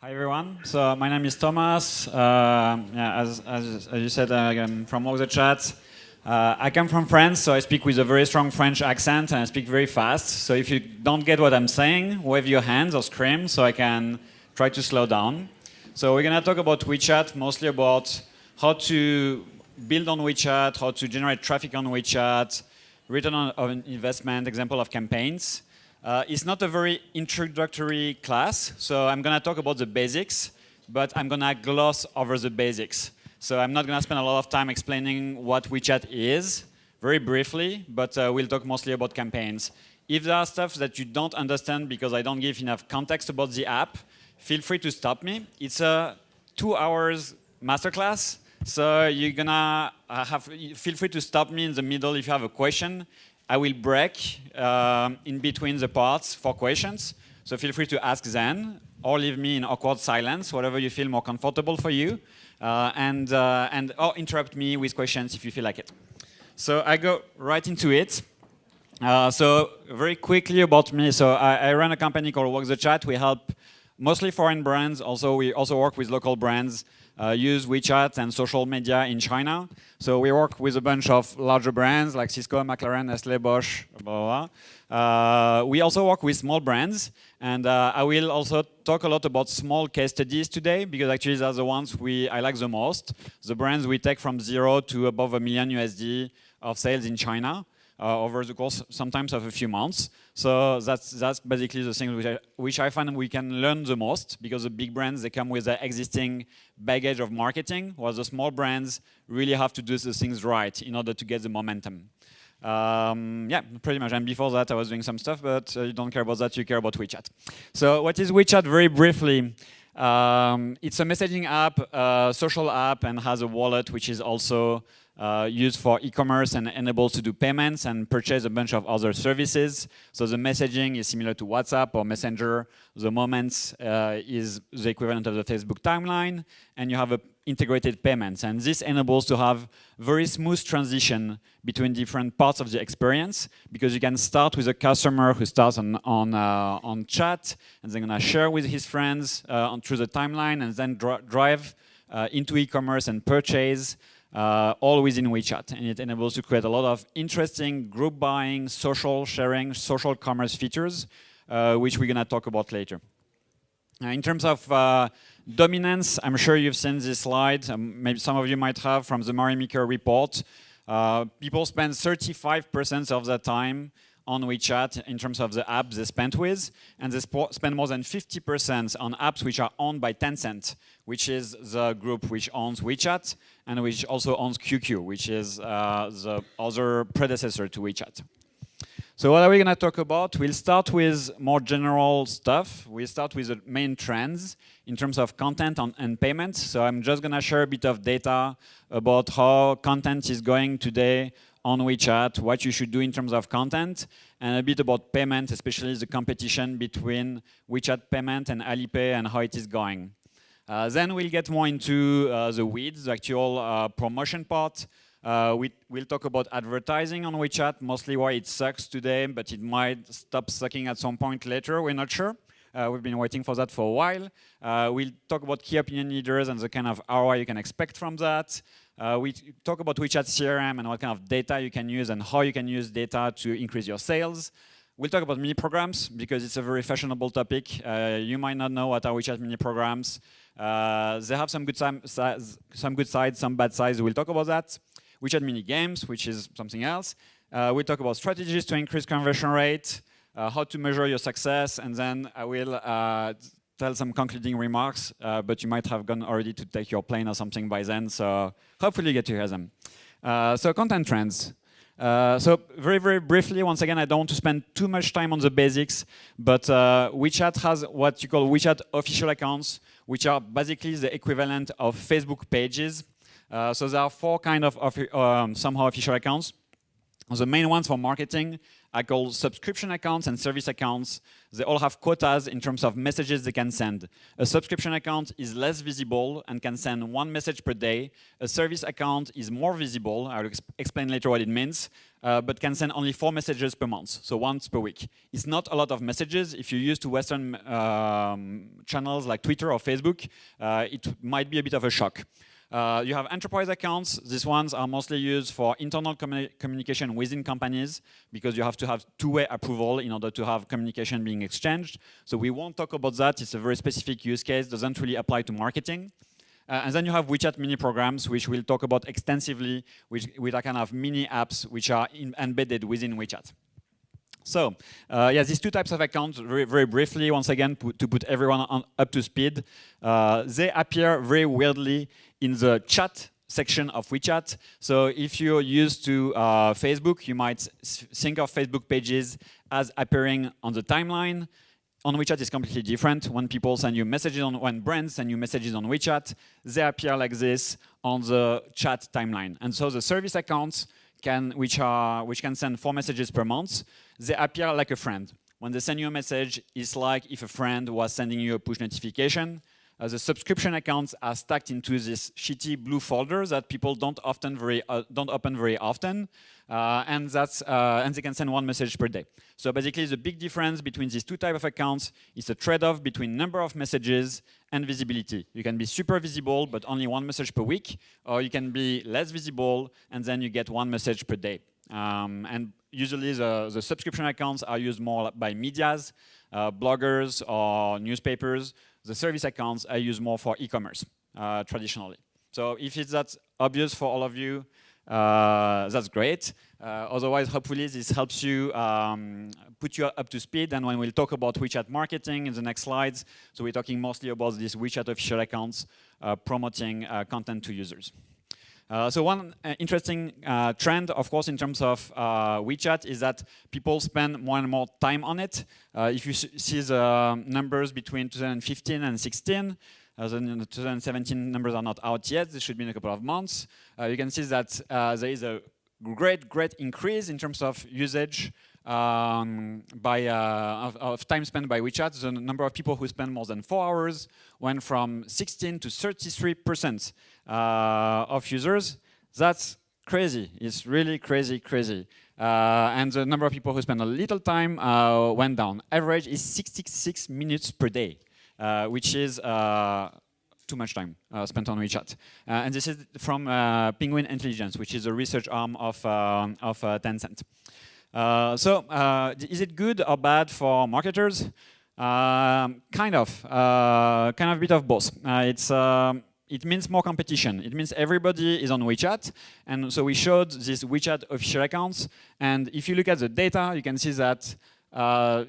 Hi everyone. So my name is Thomas. As you said, I'm from WALKTHECHAT. I come from France, so I speak with a very strong French accent and I speak very fast. So if you don't get what I'm saying, wave your hands or scream so I can try to slow down. So we're gonna talk about WeChat, mostly about how to build on WeChat, how to generate traffic on WeChat, return on investment, example of campaigns. It's not a very introductory class, so I'm going to talk about the basics, but I'm going to gloss over the basics. So I'm not going to spend a lot of time explaining what WeChat is, very briefly, but we'll talk mostly about campaigns. If there are stuff that you don't understand because I don't give enough context about the app, feel free to stop me. It's a 2 hours masterclass, so you're going to feel free to stop me in the middle if you have a question. I will break in between the parts for questions, so feel free to ask then, or leave me in awkward silence, whatever you feel more comfortable for you, or interrupt me with questions if you feel like it. So I go right into it. So very quickly about me, so I run a company called WALKTHECHAT. We help mostly foreign brands, we also work with local brands, use WeChat and social media in China. So we work with a bunch of larger brands like Cisco, McLaren, Nestlé, Bosch, blah, blah, blah. We also work with small brands, and I will also talk a lot about small case studies today, because actually they're the ones I like the most. The brands we take from 0 to above $1 million USD of sales in China. Over the course sometimes of a few months. So that's basically the thing which I find we can learn the most, because the big brands, they come with their existing baggage of marketing, while the small brands really have to do the things right in order to get the momentum. Yeah, pretty much. And before that, I was doing some stuff, but you don't care about that, you care about WeChat. So what is WeChat very briefly? It's a messaging app, a social app, and has a wallet which is also used for e-commerce and enables to do payments and purchase a bunch of other services. So the messaging is similar to WhatsApp or Messenger. The Moments is the equivalent of the Facebook timeline, and you have integrated payments. And this enables to have very smooth transition between different parts of the experience, because you can start with a customer who starts on chat, and then gonna share with his friends through the timeline, and then drive into e-commerce and purchase. All within WeChat, and it enables to create a lot of interesting group buying, social sharing, social commerce features, which we're going to talk about later. In terms of dominance, I'm sure you've seen this slide. Maybe some of you might have from the Maker report. People spend 35% of their time on WeChat in terms of the apps they spent with, and they spend more than 50% on apps which are owned by Tencent, which is the group which owns WeChat and which also owns QQ, which is the other predecessor to WeChat. So what are we going to talk about? We'll start with more general stuff. We'll start with the main trends in terms of content and payments. So I'm just going to share a bit of data about how content is going today on WeChat, what you should do in terms of content, and a bit about payment, especially the competition between WeChat payment and Alipay and how it is going. Then we'll get more into the weeds, the actual promotion part. We'll talk about advertising on WeChat, mostly why it sucks today, but it might stop sucking at some point later, we're not sure. We've been waiting for that for a while. We'll talk about key opinion leaders and the kind of ROI you can expect from that. We talk about WeChat CRM and what kind of data you can use and how you can use data to increase your sales. We'll talk about mini programs because it's a very fashionable topic. You might not know what are WeChat mini programs. They have some good sides, some bad sides. We'll talk about that. WeChat mini games, which is something else. We'll talk about strategies to increase conversion rate, how to measure your success, and then I will tell some concluding remarks, but you might have gone already to take your plane or something by then, so hopefully you get to hear them. So content trends. So very, very briefly, once again, I don't want to spend too much time on the basics, but WeChat has what you call WeChat official accounts, which are basically the equivalent of Facebook pages. So there are 4 kind of somehow official accounts. The main ones for marketing are called subscription accounts and service accounts. They all have quotas in terms of messages they can send. A subscription account is less visible and can send 1 message per day. A service account is more visible. I'll explain later what it means. but can send only 4 messages per month, so once per week. It's not a lot of messages. If you're used to Western channels like Twitter or Facebook, it might be a bit of a shock. You have enterprise accounts. These ones are mostly used for internal communication within companies because you have to have two-way approval in order to have communication being exchanged. So we won't talk about that. It's a very specific use case. Doesn't really apply to marketing. And then you have WeChat mini programs, which we'll talk about extensively, which are kind of mini apps which are embedded within WeChat. So, yeah, these two types of accounts, very, very briefly, once again, to put everyone up to speed, they appear very weirdly in the chat section of WeChat. So if you're used to Facebook, you might think of Facebook pages as appearing on the timeline. On WeChat, it's completely different. When people send you messages when brands send you messages on WeChat, they appear like this on the chat timeline. And so the service accounts which can send 4 messages per month, they appear like a friend. When they send you a message, it's like if a friend was sending you a push notification. The subscription accounts are stacked into this shitty blue folder that people don't open very often, and they can send 1 message per day. So basically, the big difference between these two types of accounts is a trade-off between number of messages and visibility. You can be super visible, but only 1 message per week, or you can be less visible, and then you get 1 message per day. And usually, the subscription accounts are used more by medias, bloggers, or newspapers. The service accounts are used more for e-commerce, traditionally. So if it's that obvious for all of you, that's great. Otherwise, hopefully, this helps you put you up to speed. And when we'll talk about WeChat marketing in the next slides, so we're talking mostly about these WeChat official accounts promoting content to users. So one interesting trend, of course, in terms of WeChat is that people spend more and more time on it. If you see the numbers between 2015 and 16, the 2017 numbers are not out yet. This should be in a couple of months. You can see that there is a great increase in terms of usage of time spent by WeChat. The number of people who spend more than 4 hours went from 16 to 33% of users. That's crazy. It's really crazy. And the number of people who spend a little time went down. Average is 66 minutes per day, which is too much time spent on WeChat. And this is from Penguin Intelligence, which is a research arm of Tencent. So is it good or bad for marketers? Kind of a bit of both. It means more competition. It means everybody is on WeChat. And so we showed these WeChat official accounts. And if you look at the data, you can see that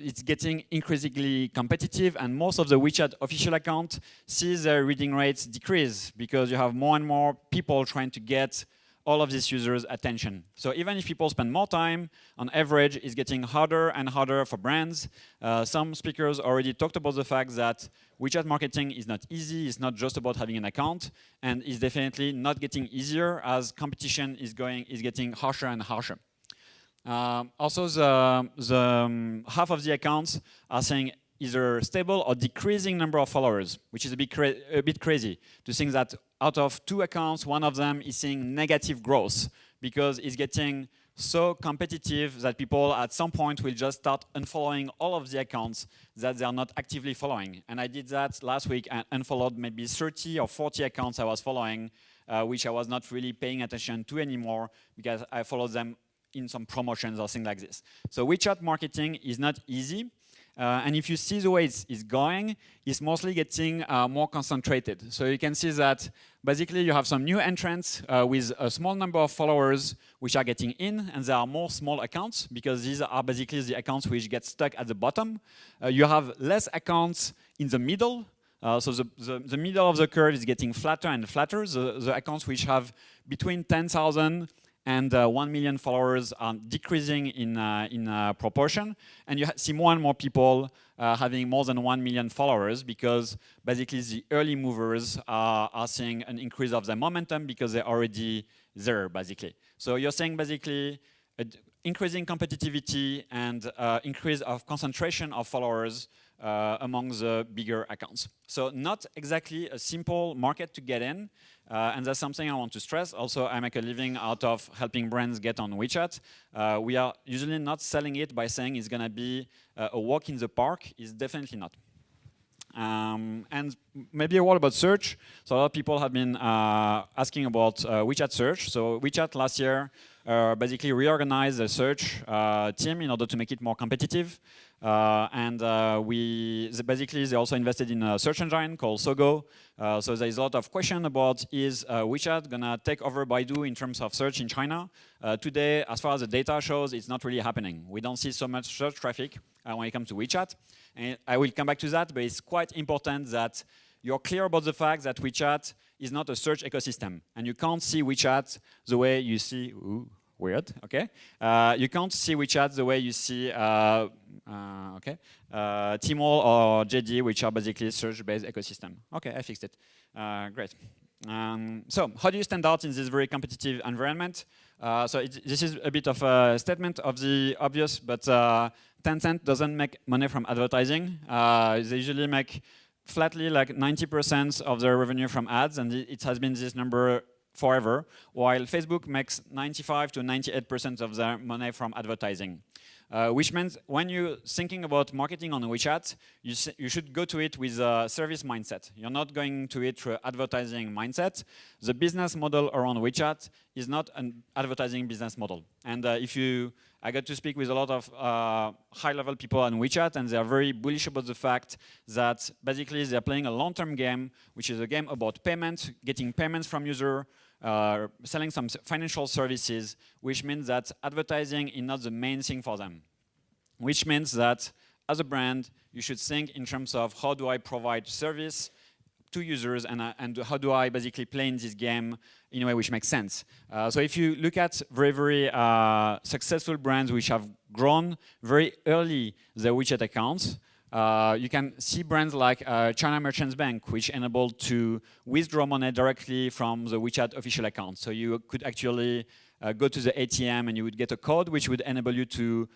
it's getting increasingly competitive. And most of the WeChat official accounts see their reading rates decrease because you have more and more people trying to get all of these users' attention. So even if people spend more time, on average, it's getting harder and harder for brands. Some speakers already talked about the fact that WeChat marketing is not easy. It's not just about having an account, and it's definitely not getting easier as competition is getting harsher and harsher. Also, the half of the accounts are saying either stable or decreasing number of followers, which is a bit crazy to think that out of 2 accounts, one of them is seeing negative growth because it's getting so competitive that people at some point will just start unfollowing all of the accounts that they are not actively following. And I did that last week and unfollowed maybe 30 or 40 accounts I was following, which I was not really paying attention to anymore because I followed them in some promotions or things like this. So WeChat marketing is not easy. And if you see the way it's going, it's mostly getting more concentrated. So you can see that basically you have some new entrants with a small number of followers which are getting in, and there are more small accounts because these are basically the accounts which get stuck at the bottom. You have less accounts in the middle. So the middle of the curve is getting flatter and flatter. The accounts which have between 10,000 and 1 million followers are decreasing in proportion. And you see more and more people having more than 1 million followers because basically the early movers are seeing an increase of their momentum because they're already there, basically. So you're saying basically increasing competitivity and increase of concentration of followers among the bigger accounts. So not exactly a simple market to get in, and that's something I want to stress. Also, I make a living out of helping brands get on WeChat. We are usually not selling it by saying it's going to be a walk in the park. It's definitely not. And maybe a word about search. So a lot of people have been asking about WeChat search. So WeChat last year basically reorganized the search team in order to make it more competitive. Basically they also invested in a search engine called Sogo. So there's a lot of question about is WeChat gonna take over Baidu in terms of search in China. Today, as far as the data shows, it's not really happening. We don't see so much search traffic when it comes to WeChat. And I will come back to that, but it's quite important that you're clear about the fact that WeChat is not a search ecosystem. And you can't see WeChat the way you see, ooh, weird, okay? You can't see WeChat the way you see Tmall or JD, which are basically search-based ecosystem. Okay, I fixed it. Great. So how do you stand out in this very competitive environment? This is a bit of a statement of the obvious, but Tencent doesn't make money from advertising. They usually make flatly like 90% of their revenue from ads, and it has been this number forever, while Facebook makes 95 to 98% of their money from advertising. Which means when you're thinking about marketing on WeChat, you should go to it with a service mindset. You're not going to it through advertising mindset. The business model around WeChat is not an advertising business model. And I got to speak with a lot of high-level people on WeChat, and they are very bullish about the fact that basically they're playing a long-term game, which is a game about payments, getting payments from users, selling some financial services, which means that advertising is not the main thing for them. Which means that as a brand, you should think in terms of how do I provide service to users and how do I basically play in this game in a way which makes sense. So if you look at very successful brands which have grown very early their WeChat accounts, you can see brands like China Merchants Bank, which enabled to withdraw money directly from the WeChat official account. So you could actually go to the ATM and you would get a code which would enable you to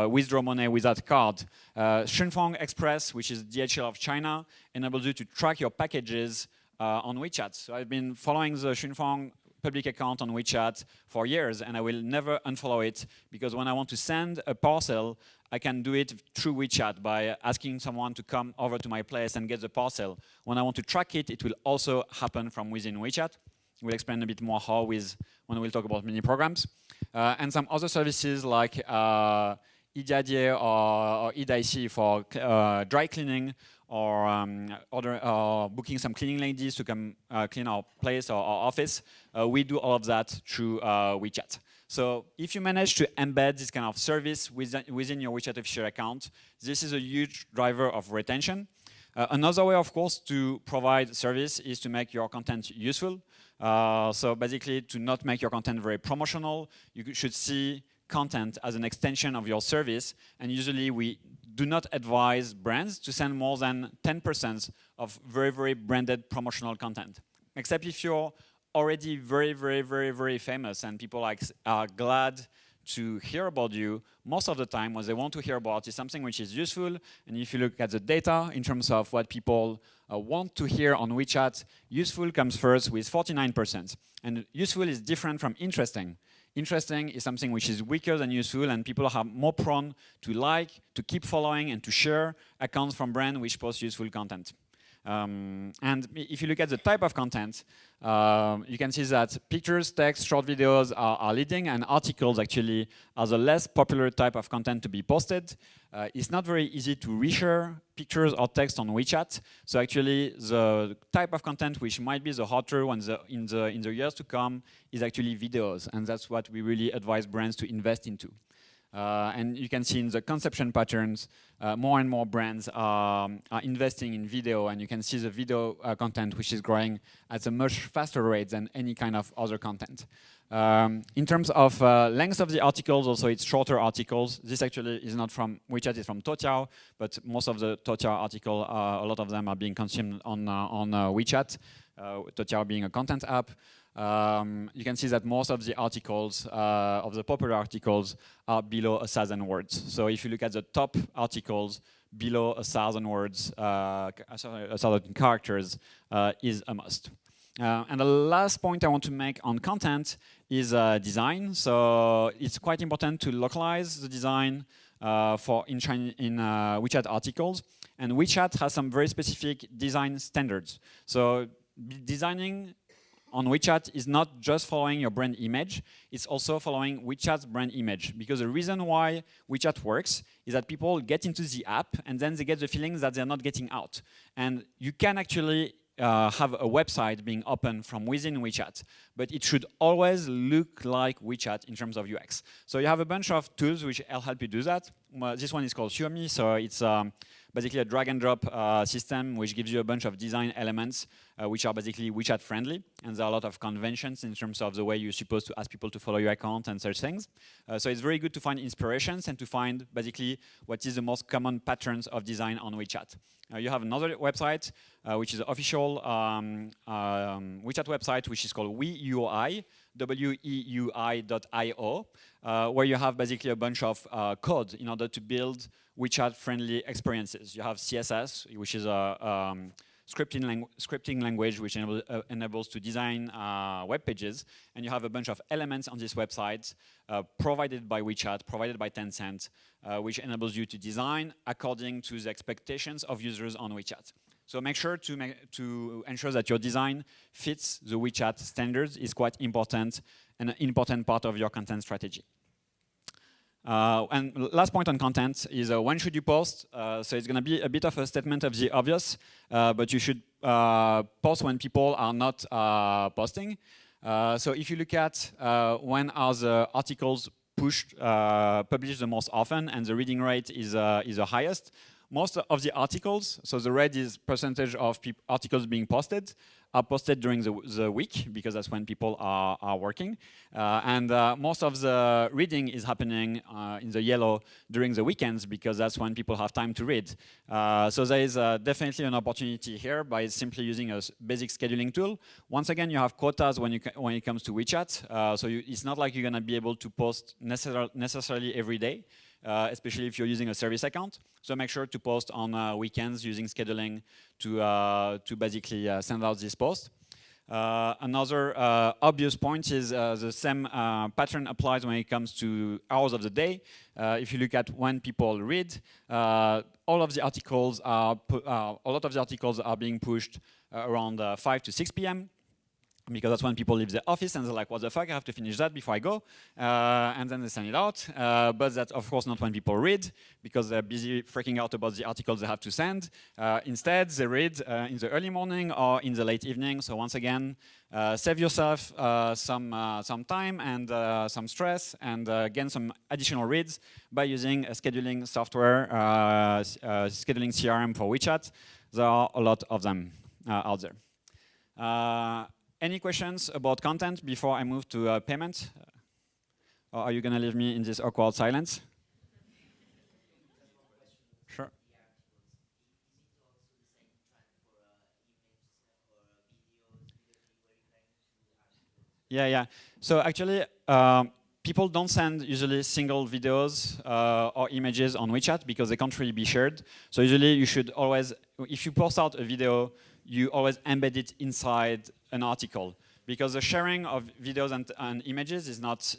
withdraw money with that card. Shunfeng Express, which is DHL of China, enables you to track your packages on WeChat. So I've been following the Shunfeng public account on WeChat for years, and I will never unfollow it, because when I want to send a parcel, I can do it through WeChat by asking someone to come over to my place and get the parcel. When I want to track it, it will also happen from within WeChat. We'll explain a bit more how when we'll talk about mini programs. And some other services like Idiadie or Idaisi for dry cleaning, or booking some cleaning ladies to come clean our place or our office. We do all of that through WeChat. So if you manage to embed this kind of service within your WeChat official account, this is a huge driver of retention. Another way, of course, to provide service is to make your content useful. So basically, to not make your content very promotional, you should see content as an extension of your service. And usually, we do not advise brands to send more than 10% of very branded promotional content. Except if you're already very famous and people are glad to hear about you. Most of the time, what they want to hear about is something which is useful. And if you look at the data in terms of what people want to hear on WeChat, useful comes first with 49%. And useful is different from interesting. Interesting is something which is weaker than useful, and people are more prone to like, to keep following, and to share accounts from brands which post useful content. And if you look at the type of content, you can see that pictures, text, short videos are leading, and articles actually are the less popular type of content to be posted. It's not very easy to reshare pictures or text on WeChat. So actually, the type of content which might be the hotter one in the years to come is actually videos, and that's what we really advise brands to invest into. And you can see in the consumption patterns, more and more brands are investing in video, and you can see the video content which is growing at a much faster rate than any kind of other content. In terms of length of the articles, also it's shorter articles. This actually is not from WeChat, it's from Toutiao, but most of the Toutiao article, a lot of them are being consumed on WeChat, Toutiao being a content app. You can see that most of the articles, of the popular articles, are below 1,000 words. So if you look at the top articles, below 1,000 words, 1,000 characters is a must. And the last point I want to make on content is design. So it's quite important to localize the design for in WeChat articles. And WeChat has some very specific design standards. So designing on WeChat is not just following your brand image, it's also following WeChat's brand image. Because the reason why WeChat works is that people get into the app and then they get the feeling that they're not getting out. And you can actually have a website being open from within WeChat, but it should always look like WeChat in terms of UX. So you have a bunch of tools which will help you do that. This one is called Surme, so it's basically a drag and drop system which gives you a bunch of design elements which are basically WeChat friendly, and there are a lot of conventions in terms of the way you're supposed to ask people to follow your account and such things. So it's very good to find inspirations and to find basically what is the most common patterns of design on WeChat. You have another website which is the official WeChat website, which is called WeUI, weui.io, where you have basically a bunch of code in order to build WeChat-friendly experiences. You have CSS, which is a scripting language which enables to design web pages, and you have a bunch of elements on this website provided by WeChat, provided by Tencent, which enables you to design according to the expectations of users on WeChat. So make sure to ensure that your design fits the WeChat standards is quite important and an important part of your content strategy. And last point on content is when should you post? So it's going to be a bit of a statement of the obvious, but you should post when people are not posting. So if you look at when are the articles published the most often and the reading rate is the highest, most of the articles, so the red is percentage of articles being posted, are posted during the week, because that's when people are working. And most of the reading is happening in the yellow during the weekends, because that's when people have time to read. So there is definitely an opportunity here by simply using a basic scheduling tool. Once again, you have quotas when it comes to WeChat. So it's not like you're going to be able to post necessarily every day. Especially if you're using a service account. So make sure to post on weekends using scheduling to basically send out this post. Another obvious point is the same pattern applies when it comes to hours of the day. If you look at when people read, a lot of the articles are being pushed around 5 to 6 p.m. because that's when people leave the office and they're like, what the fuck, I have to finish that before I go. And then they send it out. But that's, of course, not when people read, because they're busy freaking out about the articles they have to send. Instead, they read in the early morning or in the late evening. So once again, save yourself some time and some stress, and gain some additional reads by using a scheduling software, scheduling CRM for WeChat. There are a lot of them out there. Any questions about content before I move to payment? Or are you going to leave me in this awkward silence? Sure. Yeah. So actually, people don't send usually single videos or images on WeChat because they can't really be shared. So usually you should always, if you post out a video, you always embed it inside an article, because the sharing of videos and images is not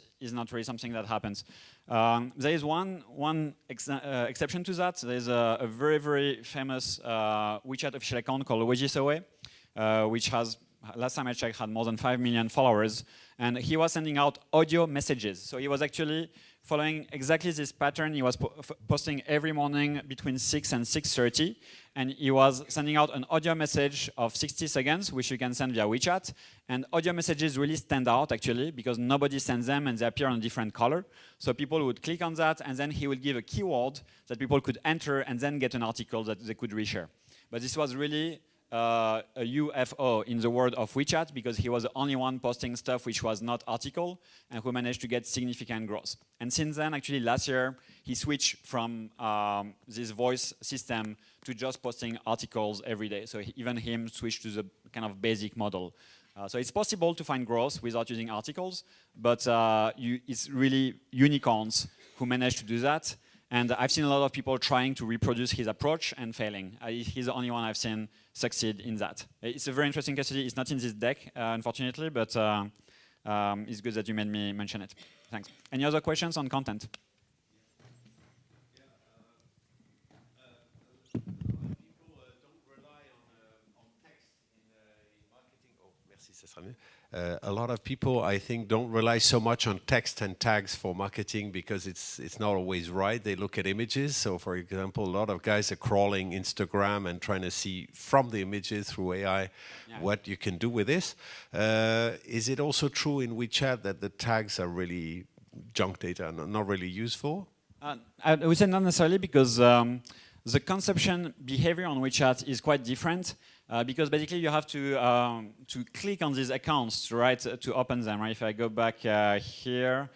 really something that happens. There is one exception to that. There is a very famous WeChat official account called Wejisowe, which has, last time I checked, had more than 5 million followers, and he was sending out audio messages. So he was actually following exactly this pattern. He was posting every morning between 6 and 6:30, and he was sending out an audio message of 60 seconds, which you can send via WeChat. And audio messages really stand out, actually, because nobody sends them and they appear in a different color. So people would click on that, and then he would give a keyword that people could enter and then get an article that they could reshare. But this was really a UFO in the world of WeChat, because he was the only one posting stuff which was not article, and who managed to get significant growth. And since then, actually last year, he switched from this voice system to just posting articles every day. So even him switched to the kind of basic model. So it's possible to find growth without using articles, but it's really unicorns who manage to do that. And I've seen a lot of people trying to reproduce his approach and failing. He's the only one I've seen succeed in that. It's a very interesting case study. It's not in this deck, unfortunately, but it's good that you made me mention it. Thanks. Any other questions on content? A lot of people, I think, don't rely so much on text and tags for marketing because it's not always right. They look at images. So, for example, a lot of guys are crawling Instagram and trying to see from the images through AI what you can do with this. Is it also true in WeChat that the tags are really junk data and not really useful? I would say not necessarily, because the consumption behavior on WeChat is quite different. Because basically you have to click on these accounts, right, to open them. Right? If I go back here,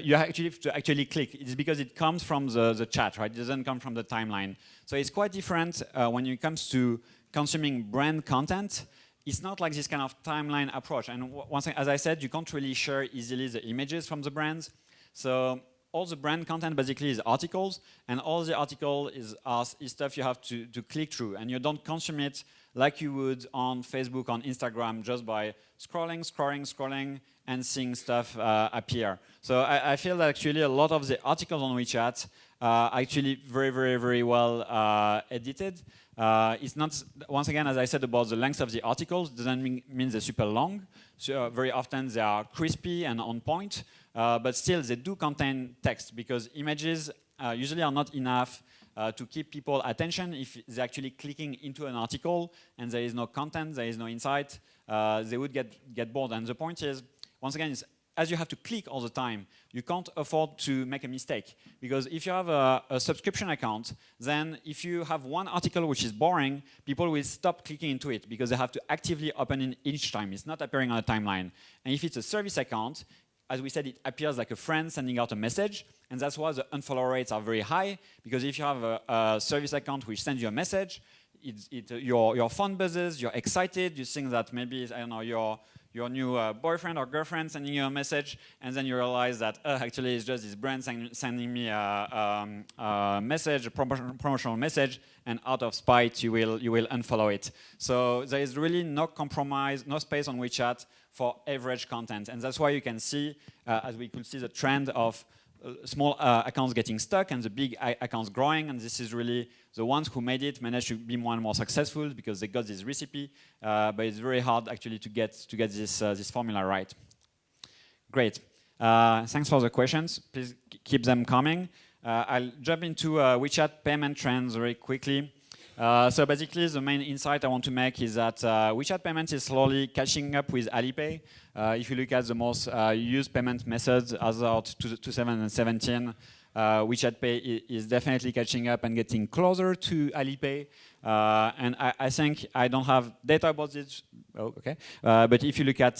you actually have to actually click. It's because it comes from the chat, right? It doesn't come from the timeline. So it's quite different when it comes to consuming brand content. It's not like this kind of timeline approach. And once, as I said, you can't really share easily the images from the brands. So all the brand content basically is articles, and all the article is stuff you have to click through, and you don't consume it like you would on Facebook, on Instagram, just by scrolling, and seeing stuff appear. So I feel that actually a lot of the articles on WeChat are actually very well edited. It's not, once again, as I said about the length of the articles, doesn't mean they're super long. So very often they are crispy and on point, but still they do contain text, because images usually are not enough to keep people attention. If they're actually clicking into an article and there is no content, there is no insight, they would get bored. And the point is, once again, is as you have to click all the time, you can't afford to make a mistake. Because if you have a subscription account, then if you have one article which is boring, people will stop clicking into it because they have to actively open it each time. It's not appearing on a timeline. And if it's a service account, as we said, it appears like a friend sending out a message, and that's why the unfollow rates are very high, because if you have a service account which sends you a message, your phone buzzes, you're excited, you think that maybe, I don't know, your new boyfriend or girlfriend sending you a message, and then you realize that actually it's just this brand sending me a message, a promotional message, and out of spite you will unfollow it. So there is really no compromise, no space on WeChat for average content, and that's why you can see, as we could see, the trend of small accounts getting stuck and the big accounts growing, and this is really the ones who made it managed to be more and more successful because they got this recipe, but it's very hard actually to get this formula right. Great. Thanks for the questions. Please keep them coming. I'll jump into WeChat payment trends very quickly. So basically, the main insight I want to make is that WeChat payment is slowly catching up with Alipay. If you look at the most used payment methods as of 2017, WeChat Pay is definitely catching up and getting closer to Alipay. And I think I don't have data about this. Oh, okay. But if you look at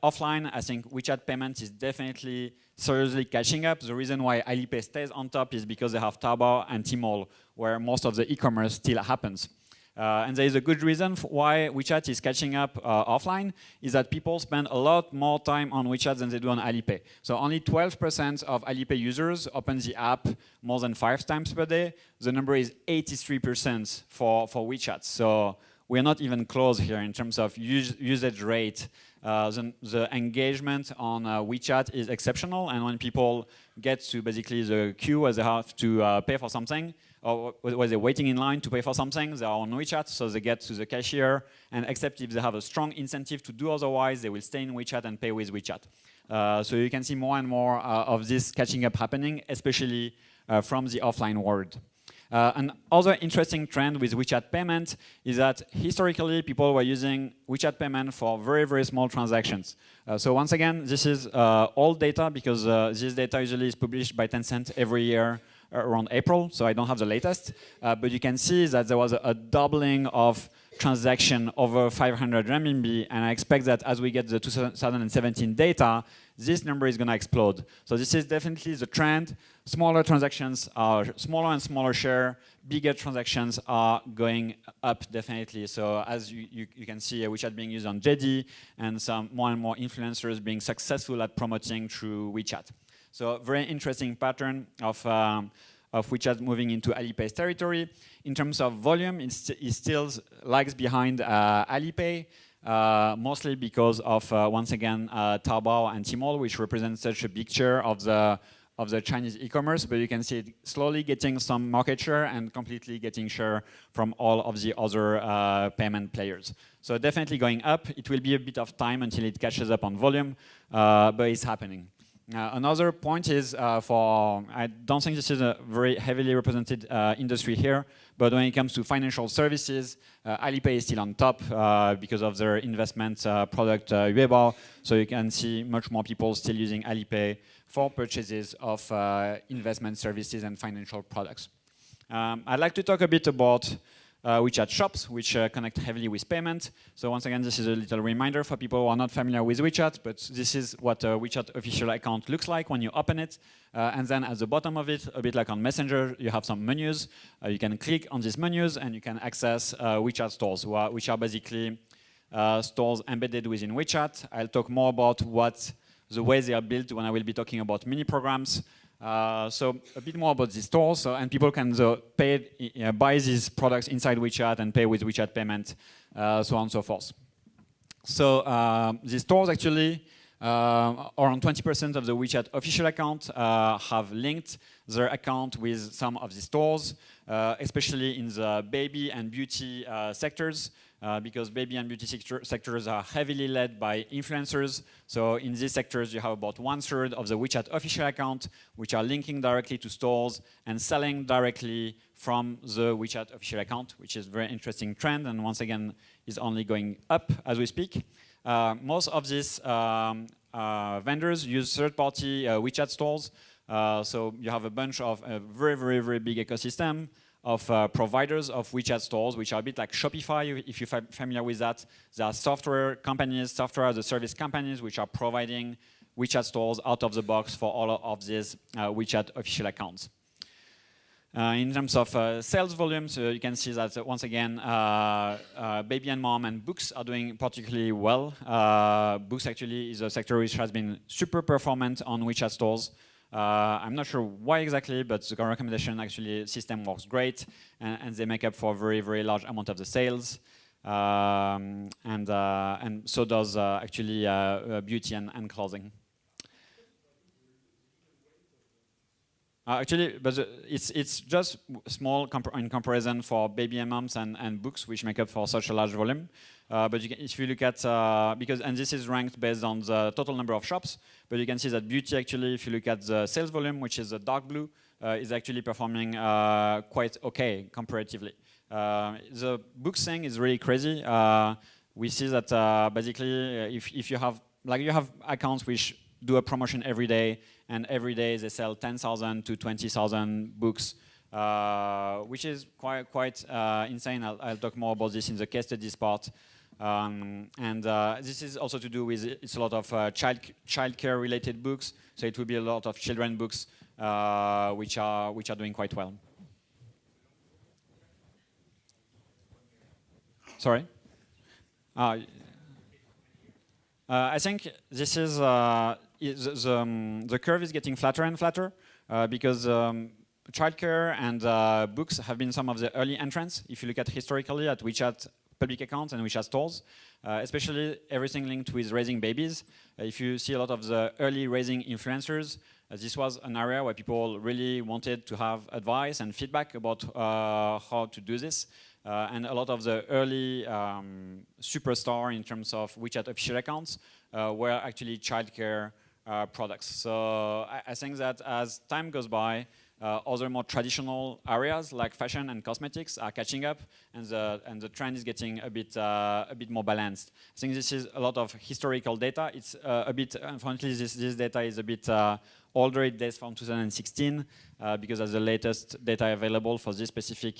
offline, I think WeChat payment is definitely seriously catching up. The reason why Alipay stays on top is because they have Taobao and Tmall, where most of the e-commerce still happens. And there is a good reason for why WeChat is catching up offline, is that people spend a lot more time on WeChat than they do on Alipay. So only 12% of Alipay users open the app more than 5 times per day. The number is 83% for WeChat. So we're not even close here in terms of usage rate. The engagement on WeChat is exceptional, and when people get to basically the queue as they have to pay for something, or when they're waiting in line to pay for something, they are on WeChat, so they get to the cashier, and except if they have a strong incentive to do otherwise, they will stay in WeChat and pay with WeChat. So you can see more and more of this catching up happening, especially from the offline world. Another interesting trend with WeChat payment is that historically people were using WeChat payment for very small transactions. So once again, this is old data, because this data usually is published by Tencent every year around April, so I don't have the latest. But you can see that there was a doubling of transaction over 500 renminbi, and I expect that as we get the 2017 data, this number is going to explode. So this is definitely the trend. Smaller transactions are smaller and smaller share. Bigger transactions are going up definitely. So as you can see, WeChat being used on JD, and some more and more influencers being successful at promoting through WeChat. So very interesting pattern of of WeChat moving into Alipay's territory. In terms of volume, it still lags behind Alipay, mostly because of, once again, Taobao and Tmall, which represent such a big share of the Chinese e-commerce, but you can see it slowly getting some market share and completely getting share from all of the other payment players. So definitely going up. It will be a bit of time until it catches up on volume, but it's happening. Another point is I don't think this is a very heavily represented industry here, but when it comes to financial services, Alipay is still on top because of their investment product Yuebao. So you can see much more people still using Alipay for purchases of investment services and financial products. I'd like to talk a bit about WeChat shops, which connect heavily with payment. So once again, this is a little reminder for people who are not familiar with WeChat, but this is what a WeChat official account looks like when you open it. And then at the bottom of it, a bit like on Messenger, you have some menus. You can click on these menus and you can access WeChat stores, which are basically stores embedded within WeChat. I'll talk more about the way they are built when I will be talking about mini programs. So a bit more about these stores, and people can buy these products inside WeChat and pay with WeChat payment, so on and so forth. So these stores actually, around 20% of the WeChat official account have linked their account with some of the stores, especially in the baby and beauty sectors. Because baby and beauty sectors are heavily led by influencers. So in these sectors, you have about 1/3 of the WeChat official account, which are linking directly to stores and selling directly from the WeChat official account, which is a very interesting trend, and once again, is only going up as we speak. Most of these vendors use third-party WeChat stores. So you have a bunch of a very, very, very big ecosystem of providers of WeChat stores, which are a bit like Shopify, if you're familiar with that. There are software companies, software as a service companies, which are providing WeChat stores out of the box for all of these WeChat official accounts. In terms of sales volumes, you can see that once again, baby and mom and books are doing particularly well. Books actually is a sector which has been super performant on WeChat stores. I'm not sure why exactly, but the recommendation actually system works great, and they make up for a very, very large amount of the sales. And so does actually beauty and clothing. Actually, but it's just small in comparison for baby and moms and books, which make up for such a large volume. But if you look at, and this is ranked based on the total number of shops, but you can see that beauty actually, if you look at the sales volume, which is the dark blue, is actually performing quite okay comparatively. The book thing is really crazy. We see that basically, if you have accounts which do a promotion every day, and every day they sell 10,000 to 20,000 books, which is quite insane. I'll talk more about this in the case studies part. This is also to do with it's a lot of childcare related books, so it will be a lot of children books which are doing quite well. Sorry. I think this is the curve is getting flatter and flatter because childcare and books have been some of the early entrants. If you look at historically at WeChat public accounts and WeChat stores, especially everything linked with raising babies. If you see a lot of the early raising influencers, this was an area where people really wanted to have advice and feedback about how to do this. And a lot of the early superstar in terms of WeChat official accounts were actually childcare products. So I think that as time goes by, other more traditional areas like fashion and cosmetics are catching up, and the trend is getting a bit more balanced. I think this is a lot of historical data. It's a bit, unfortunately, this data is a bit older. It dates from 2016 because that's the latest data available for this specific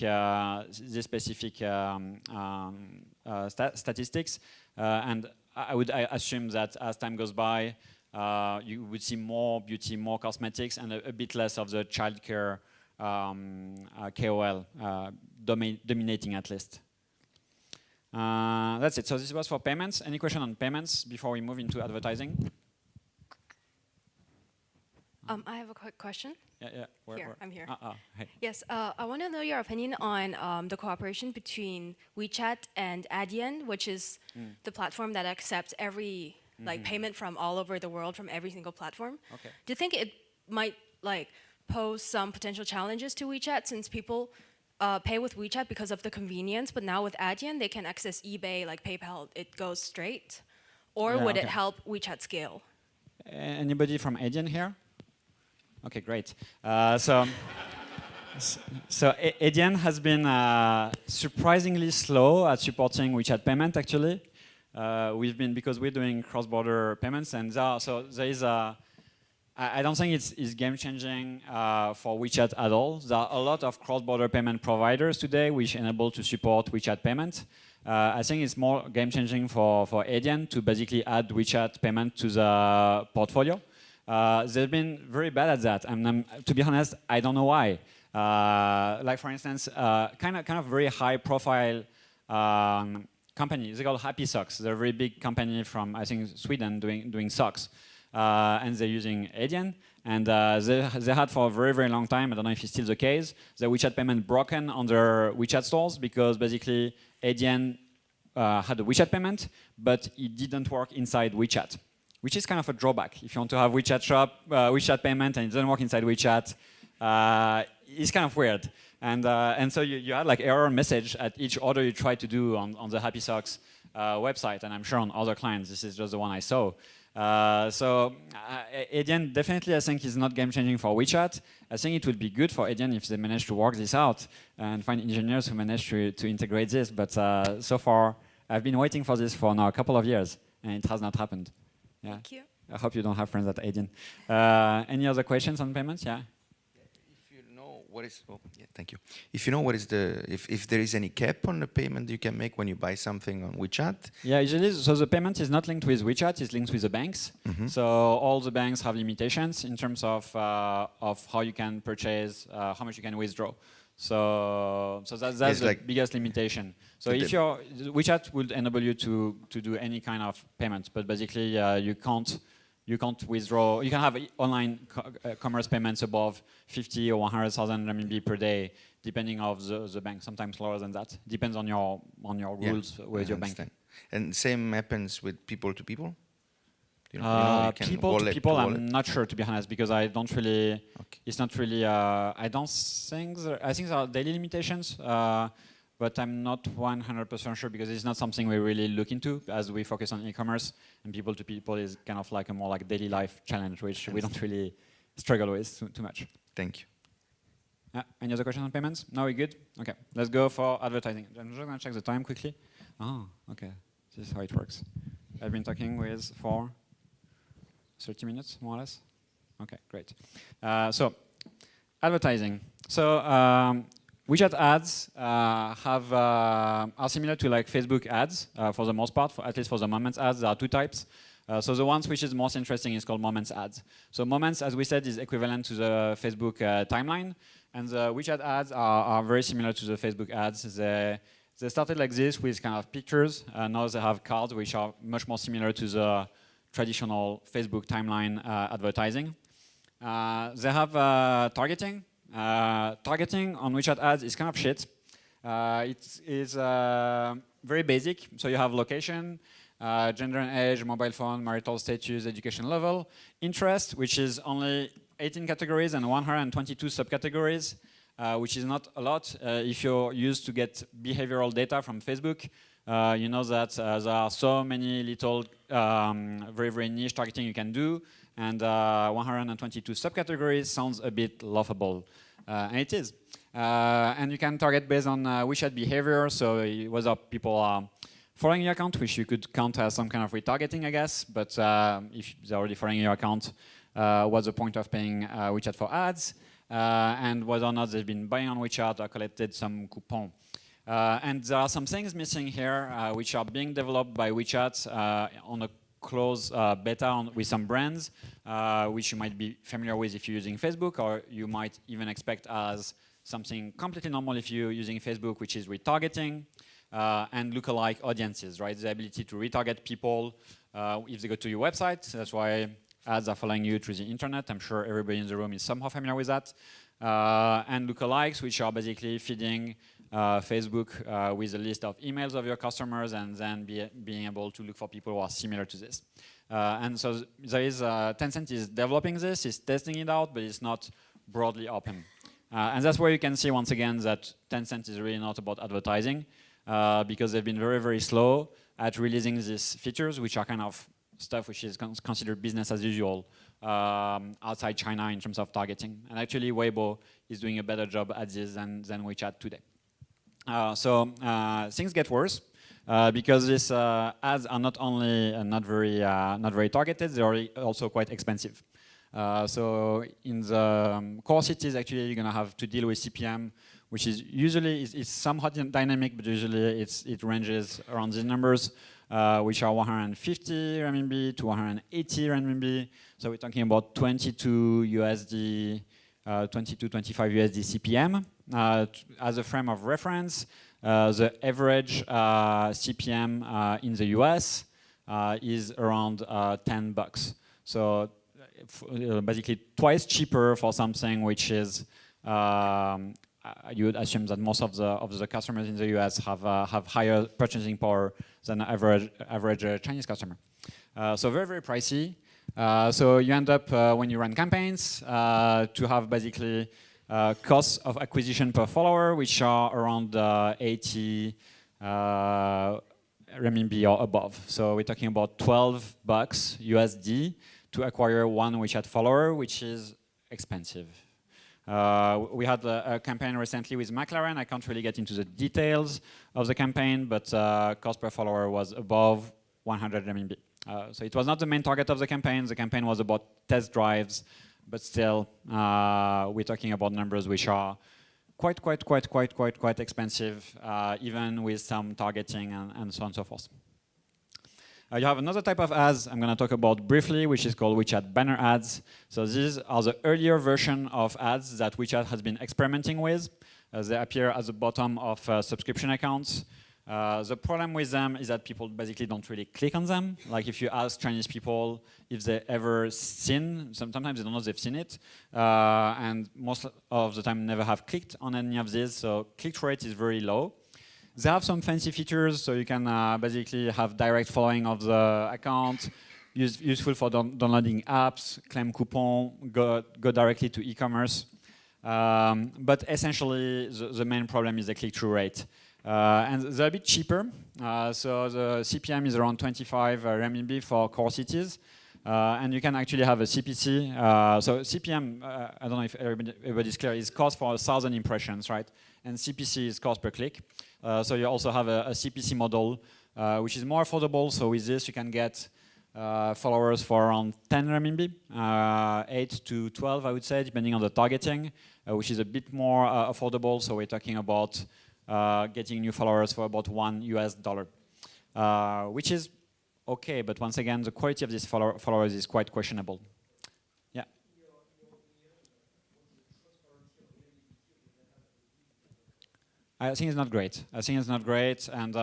statistics. And I would assume that as time goes by, you would see more beauty, more cosmetics, and a bit less of the childcare KOL dominating at least. That's it. So this was for payments. Any question on payments before we move into advertising? I have a quick question. Yeah. I'm here. Hey. Yes, I want to know your opinion on the cooperation between WeChat and Adyen, which is the platform that accepts every payment from all over the world from every single platform. Okay. Do you think it might pose some potential challenges to WeChat since people pay with WeChat because of the convenience, but now with Adyen they can access eBay, like PayPal, it goes straight? Or Yeah, would it okay. help WeChat scale? Anybody from Adyen here? Okay, great. So Adyen has been surprisingly slow at supporting WeChat payment. Actually, because we're doing cross-border payments, and there is a. I don't think it's game-changing for WeChat at all. There are a lot of cross-border payment providers today which enable to support WeChat payment. I think it's more game-changing for Adyen to basically add WeChat payment to the portfolio. They've been very bad at that, and to be honest, I don't know why. Like for instance, kind of very high-profile company. They're called Happy Socks. They're a very big company from I think Sweden doing socks, and they're using Adyen. And they had for a very, very long time, I don't know if it's still the case, the WeChat payment broken on their WeChat stores because basically Adyen had a WeChat payment, but it didn't work inside WeChat, which is kind of a drawback. If you want to have WeChat shop, WeChat payment, and it doesn't work inside WeChat, it's kind of weird. And so you had like error message at each order you try to do on the Happy Socks website, and I'm sure on other clients, this is just the one I saw. Adyen definitely, I think, is not game-changing for WeChat. I think it would be good for Adyen if they manage to work this out and find engineers who manage to integrate this. But so far, I've been waiting for this for now a couple of years, and it has not happened. Yeah. Thank you. I hope you don't have friends at Adyen. Any other questions on payments? Yeah. Thank you. If you know what is if there is any cap on the payment you can make when you buy something on WeChat? Yeah, usually, so the payment is not linked with WeChat, it's linked with the banks. So all the banks have limitations in terms of how you can purchase, how much you can withdraw. So that's the biggest limitation. So if WeChat would enable you to do any kind of payment, but basically you can't withdraw. You can have online commerce payments above 50 or 100,000 RMB per day, depending on the bank. Sometimes lower than that. Depends on your rules with your bank. And same happens with people to people. People to people, I'm not sure, to be honest, because I don't really. Okay. It's not really. I don't think. I think there are daily limitations. But I'm not 100% sure because it's not something we really look into as we focus on e-commerce, and people to people is kind of like a more like daily life challenge, which we don't really struggle with too much. Thank you. Any other questions on payments? No, we good? Okay, let's go for advertising. I'm just gonna check the time quickly. Oh, okay, this is how it works. I've been talking for 30 minutes, more or less. Okay, great. So, advertising. So, WeChat ads are similar to like Facebook ads for the most part, at least for the Moments ads. There are two types. So the ones which is most interesting is called Moments ads. So Moments, as we said, is equivalent to the Facebook timeline, and the WeChat ads are very similar to the Facebook ads. They started like this with kind of pictures. Now they have cards which are much more similar to the traditional Facebook timeline advertising. They have targeting. Targeting on WeChat ads is kind of shit. It is very basic. So you have location, gender and age, mobile phone, marital status, education level, interest, which is only 18 categories and 122 subcategories, which is not a lot. If you're used to get behavioral data from Facebook, you know that there are so many little very, very niche targeting you can do. And 122 subcategories sounds a bit laughable, and it is. And you can target based on WeChat behavior, so whether people are following your account, which you could count as some kind of retargeting, I guess, but if they're already following your account, what's the point of paying WeChat for ads, and whether or not they've been buying on WeChat or collected some coupon. And there are some things missing here, which are being developed by WeChat on a close beta with some brands, which you might be familiar with if you're using Facebook, or you might even expect as something completely normal if you're using Facebook, which is retargeting and lookalike audiences, right? The ability to retarget people if they go to your website. That's why ads are following you through the internet. I'm sure everybody in the room is somehow familiar with that. And lookalikes, which are basically feeding Facebook with a list of emails of your customers and then being able to look for people who are similar to this. And so there is, Tencent is developing this, is testing it out, but it's not broadly open. And that's where you can see once again that Tencent is really not about advertising because they've been very, very slow at releasing these features, which are kind of stuff which is considered business as usual outside China in terms of targeting. And actually Weibo is doing a better job at this than WeChat today. So things get worse because these ads are not only not very targeted, they are also quite expensive. So in the core cities, actually, you're going to have to deal with CPM, which is usually it's somewhat dynamic, but usually it ranges around these numbers, which are 150 RMB to 180 RMB. So we're talking about 22 USD, 22, 25 USD CPM. As a frame of reference, the average CPM in the US is around $10. So basically twice cheaper for something which is you would assume that most of the customers in the US have higher purchasing power than average Chinese customer. So very, very pricey. So you end up when you run campaigns to have basically costs of acquisition per follower, which are around 80 renminbi or above. So we're talking about $12 USD to acquire one WeChat follower, which is expensive. We had a campaign recently with McLaren. I can't really get into the details of the campaign, but cost per follower was above 100 RMB. So it was not the main target of the campaign. The campaign was about test drives, but still, we're talking about numbers which are quite expensive, even with some targeting and so on and so forth. You have another type of ads I'm going to talk about briefly, which is called WeChat banner ads. So these are the earlier version of ads that WeChat has been experimenting with. They appear at the bottom of subscription accounts. The problem with them is that people basically don't really click on them. Like if you ask Chinese people if they ever seen, sometimes they don't know they've seen it, and most of the time never have clicked on any of these, so click-through rate is very low. They have some fancy features, so you can basically have direct following of the account, useful for downloading apps, claim coupon, go directly to e-commerce. But essentially, the main problem is the click-through rate. And they're a bit cheaper. So the CPM is around 25 RMB for core cities. And you can actually have a CPC. So CPM, I don't know if everybody's clear, is cost for 1,000 impressions, right? And CPC is cost per click. So you also have a CPC model, which is more affordable. So with this, you can get followers for around 10 RMB, 8 to 12, I would say, depending on the targeting, which is a bit more affordable. So we're talking about getting new followers for about $1, which is okay. But once again, the quality of these followers is quite questionable. Yeah. I think it's not great. And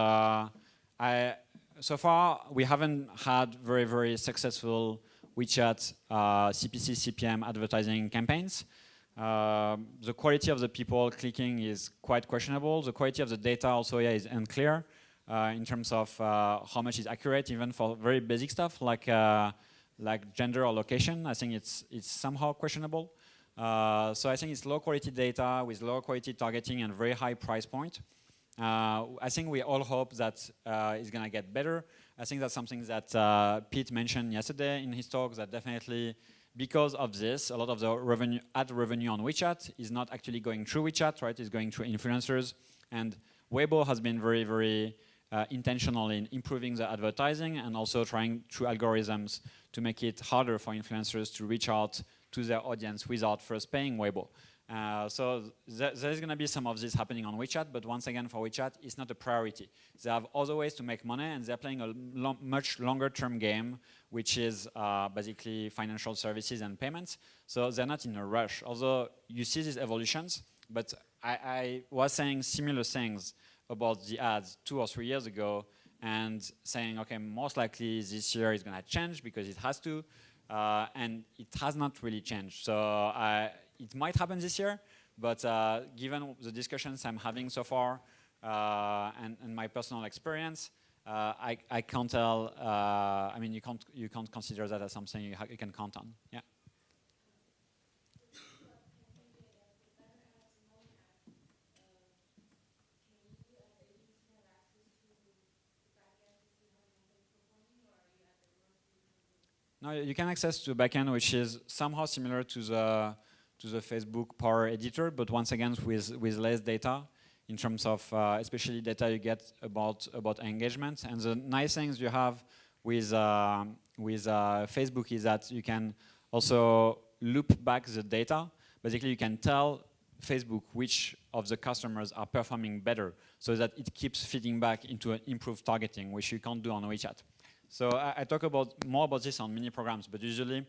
so far we haven't had very, very successful WeChat CPC CPM advertising campaigns. The quality of the people clicking is quite questionable. The quality of the data also is unclear in terms of how much is accurate, even for very basic stuff like gender or location. I think it's somehow questionable. So I think it's low quality data with low quality targeting and very high price point. I think we all hope that it's going to get better. I think that's something that Pete mentioned yesterday in his talk, that definitely because of this, a lot of the ad revenue on WeChat is not actually going through WeChat, right? It's going through influencers. And Weibo has been very, very intentional in improving the advertising and also trying through algorithms to make it harder for influencers to reach out to their audience without first paying Weibo. So there's going to be some of this happening on WeChat, but once again, for WeChat, it's not a priority. They have other ways to make money, and they're playing a much longer-term game, which is basically financial services and payments. So they're not in a rush. Although you see these evolutions, but I was saying similar things about the ads 2 or 3 years ago, and saying, okay, most likely this year is going to change because it has to. and it has not really changed. So it might happen this year, but given the discussions I'm having so far and my personal experience, I can't tell. I mean, you can't consider that as something you can count on. Yeah. No, you can access to backend, which is somehow similar to the Facebook Power Editor, but once again with less data in terms of especially data you get about engagement. And the nice things you have with Facebook is that you can also loop back the data. Basically, you can tell Facebook which of the customers are performing better, so that it keeps feeding back into an improved targeting, which you can't do on WeChat. So I talk more about this on mini programs, but usually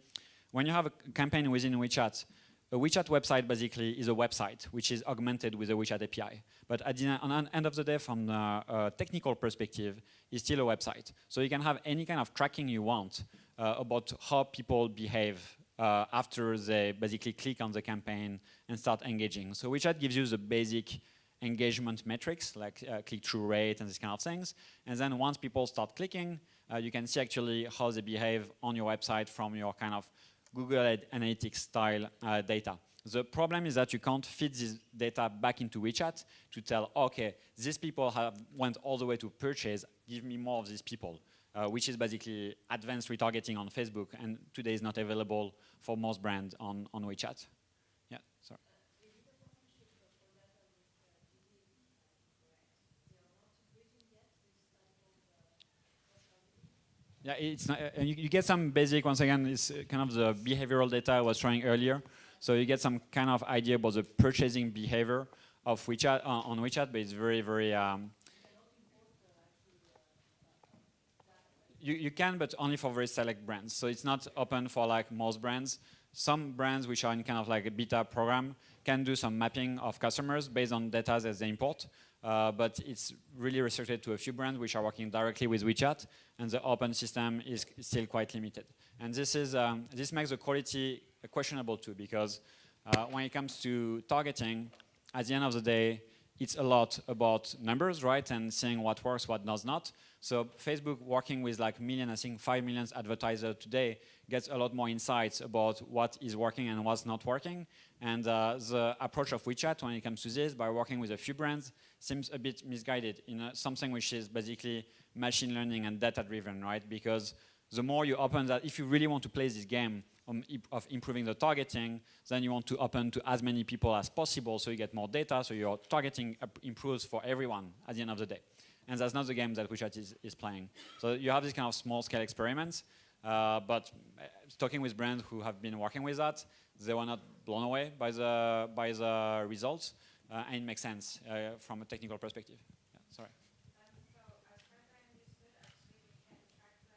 when you have a campaign within WeChat, a WeChat website basically is a website which is augmented with a WeChat API. But at the end of the day, from a technical perspective, it's still a website. So you can have any kind of tracking you want about how people behave after they basically click on the campaign and start engaging. So WeChat gives you the basic engagement metrics like click-through rate and these kind of things. And then once people start clicking, you can see actually how they behave on your website from your kind of Google Analytics style data. The problem is that you can't feed this data back into WeChat to tell, okay, these people went all the way to purchase, give me more of these people, which is basically advanced retargeting on Facebook, and today is not available for most brands on WeChat. Yeah, sorry. Yeah, it's not, you get some basic, once again, it's kind of the behavioral data I was showing earlier. So you get some kind of idea about the purchasing behavior of WeChat on WeChat, but it's very, very. You can, but only for very select brands. So it's not open for like most brands. Some brands which are in kind of like a beta program can do some mapping of customers based on data that they import. But it's really restricted to a few brands which are working directly with WeChat, and the open system is still quite limited. And this makes the quality questionable too, because when it comes to targeting, at the end of the day, it's a lot about numbers, right, and seeing what works, what does not. So Facebook, working with like I think 5 million advertisers today, gets a lot more insights about what is working and what's not working. And the approach of WeChat when it comes to this, by working with a few brands, seems a bit misguided in something which is basically machine learning and data-driven, right? Because the more you open that, if you really want to play this game of improving the targeting, then you want to open to as many people as possible so you get more data, so your targeting improves for everyone at the end of the day. And that's not the game that WeChat is playing. So you have these kind of small-scale experiments, but talking with brands who have been working with that, they were not blown away by the results, and it makes sense from a technical perspective. Yeah, sorry. So as far as I understood, actually we can track the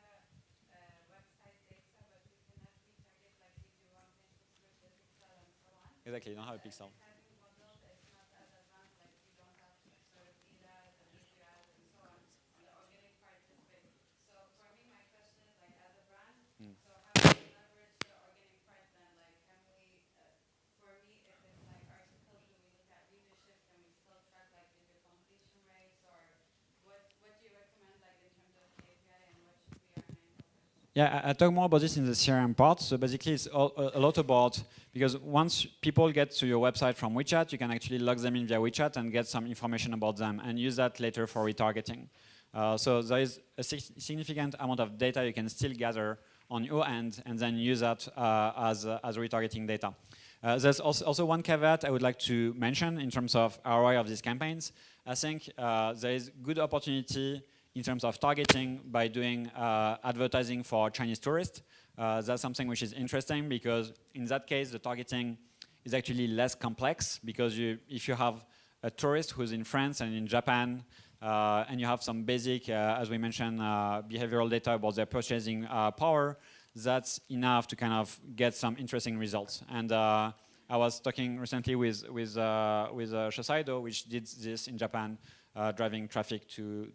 website data, but we cannot retarget like we do on Facebook with the pixel and so on. Exactly, you don't have a pixel. Tracking models is not as advanced, like we don't have sort of data, the video ads and so on. And the organic part is big. So for me, my question is like as a brand, so how do we leverage the organic part then? Like can we, for me, if it's like articles, do we look at readership? Can we still track like video completion rates, or what do you recommend like in terms of KPI and what should be our main focus? Yeah, I talk more about this in the CRM part. So basically, it's a lot about, because once people get to your website from WeChat, you can actually log them in via WeChat and get some information about them and use that later for retargeting. So there is a significant amount of data you can still gather on your end and then use that as retargeting data. There's also one caveat I would like to mention in terms of ROI of these campaigns. I think there is good opportunity in terms of targeting by doing advertising for Chinese tourists. That's something which is interesting because in that case, the targeting is actually less complex because if you have a tourist who's in France and in Japan, and you have some basic, as we mentioned, behavioral data about their purchasing power, that's enough to kind of get some interesting results. And I was talking recently with Shiseido, which did this in Japan, driving traffic to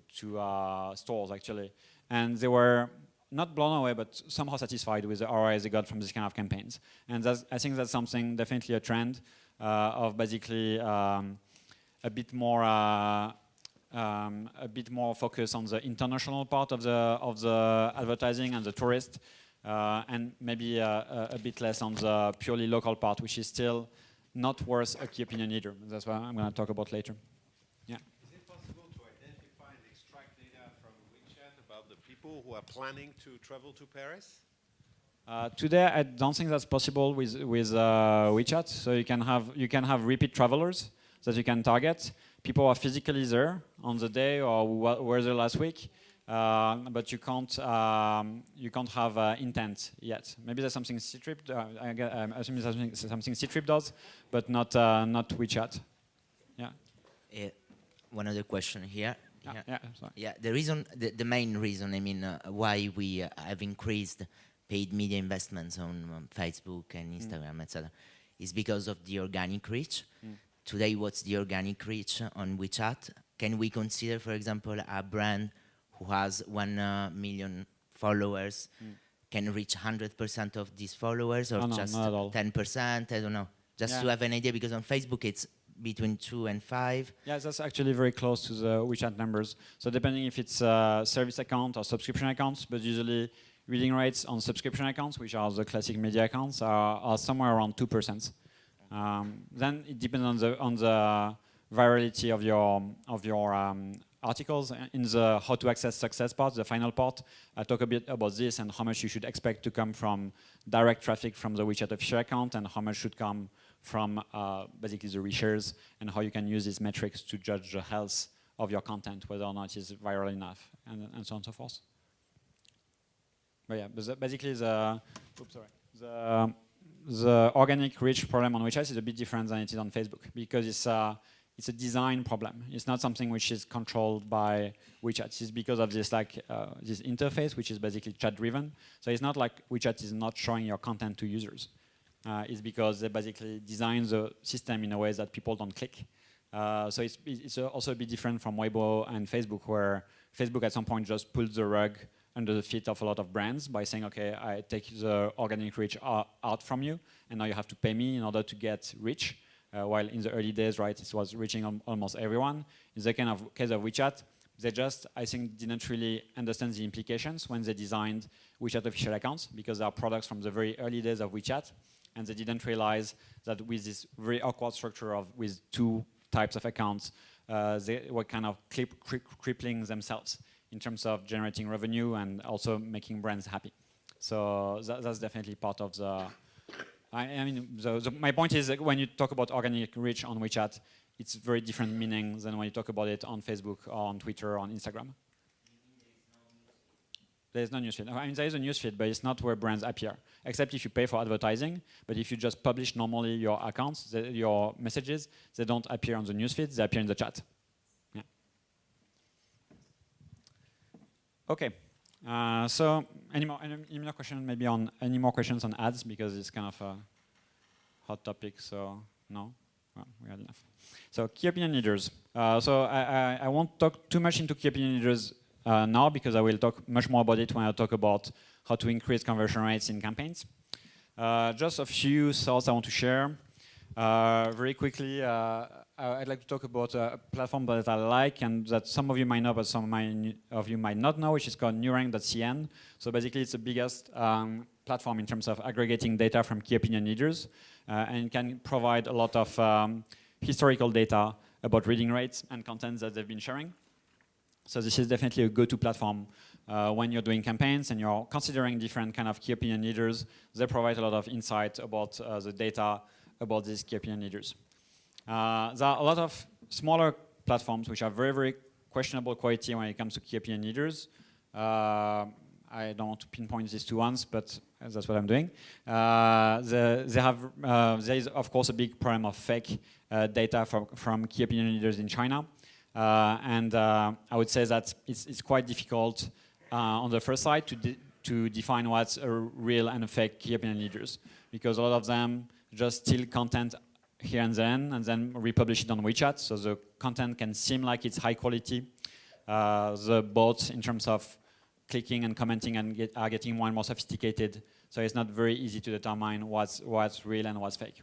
stores actually. And they were not blown away, but somehow satisfied with the ROI they got from this kind of campaigns. And I think that's something, definitely a trend of basically a bit more focus on the international part of the advertising and the tourist, and maybe a bit less on the purely local part, which is still not worth a key opinion leader. That's what I'm going to talk about later. Yeah. Is it possible to identify and extract data from WeChat about the people who are planning to travel to Paris? Today, I don't think that's possible with WeChat. So you can have repeat travelers that you can target. People are physically there on the day or were there last week, but you can't have intent yet. Maybe there's something Ctrip. I'm assuming there's something Ctrip does, but not WeChat. Yeah. One other question here. Yeah. Sorry. Yeah, the main reason, I mean, why we have increased paid media investments on Facebook and Instagram, etc., is because of the organic reach. Today, what's the organic reach on WeChat? Can we consider, for example, a brand who has 1 million followers can reach 100% of these followers, or just 10%? I don't know. Just to have an idea, because on Facebook it's between 2 and 5. Yeah, that's actually very close to the WeChat numbers. So depending if it's service account or subscription accounts, but usually reading rates on subscription accounts, which are the classic media accounts, are somewhere around 2%. Then it depends on the virality of your articles. In the how to access success part, the final part, I talk a bit about this and how much you should expect to come from direct traffic from the WeChat official account, and how much should come from basically the reshares, and how you can use these metrics to judge the health of your content, whether or not it's viral enough, and so on and so forth. But yeah, basically the organic reach problem on WeChat is a bit different than it is on Facebook, because it's a design problem. It's not something which is controlled by WeChat. It's because of this this interface, which is basically chat-driven. So it's not like WeChat is not showing your content to users. It's because they basically design the system in a way that people don't click. So it's also a bit different from Weibo and Facebook, where Facebook at some point just pulled the rug under the feet of a lot of brands by saying, okay, I take the organic reach out from you, and now you have to pay me in order to get reach. While in the early days, right, it was reaching almost everyone. In the kind of case of WeChat, they just, I think, didn't really understand the implications when they designed WeChat official accounts, because they are products from the very early days of WeChat, and they didn't realize that with this very awkward structure with 2 types of accounts, they were kind of crippling themselves in terms of generating revenue and also making brands happy. So that's definitely part of the... I mean, my point is that when you talk about organic reach on WeChat, it's very different meaning than when you talk about it on Facebook or on Twitter or on Instagram. There's no newsfeed. I mean, there is a newsfeed, but it's not where brands appear, except if you pay for advertising. But if you just publish normally your accounts, your messages, they don't appear on the newsfeed, they appear in the chat. Yeah. Okay. So any more questions maybe on any more questions on ads, because it's kind of a hot topic. So no, well, we had enough. So key opinion leaders. So I won't talk too much into key opinion leaders now, because I will talk much more about it when I talk about how to increase conversion rates in campaigns. Just a few thoughts I want to share. Very quickly, I'd like to talk about a platform that I like and that some of you might know, but some of you might not know, which is called newrank.cn. So basically, it's the biggest platform in terms of aggregating data from key opinion leaders, and can provide a lot of historical data about reading rates and content that they've been sharing. So this is definitely a go-to platform when you're doing campaigns and you're considering different kind of key opinion leaders. They provide a lot of insight about the data about these key opinion leaders. There are a lot of smaller platforms which are very, very questionable quality when it comes to key opinion leaders. I don't want to pinpoint these 2 ones, but that's what I'm doing. There is, of course, a big problem of fake data from key opinion leaders in China. And I would say that it's quite difficult on the first side to define what's a real and a fake key opinion leaders, because a lot of them just steal content here and then republish it on WeChat. So the content can seem like it's high quality. The bots, in terms of clicking and commenting and are getting more and more sophisticated. So it's not very easy to determine what's real and what's fake.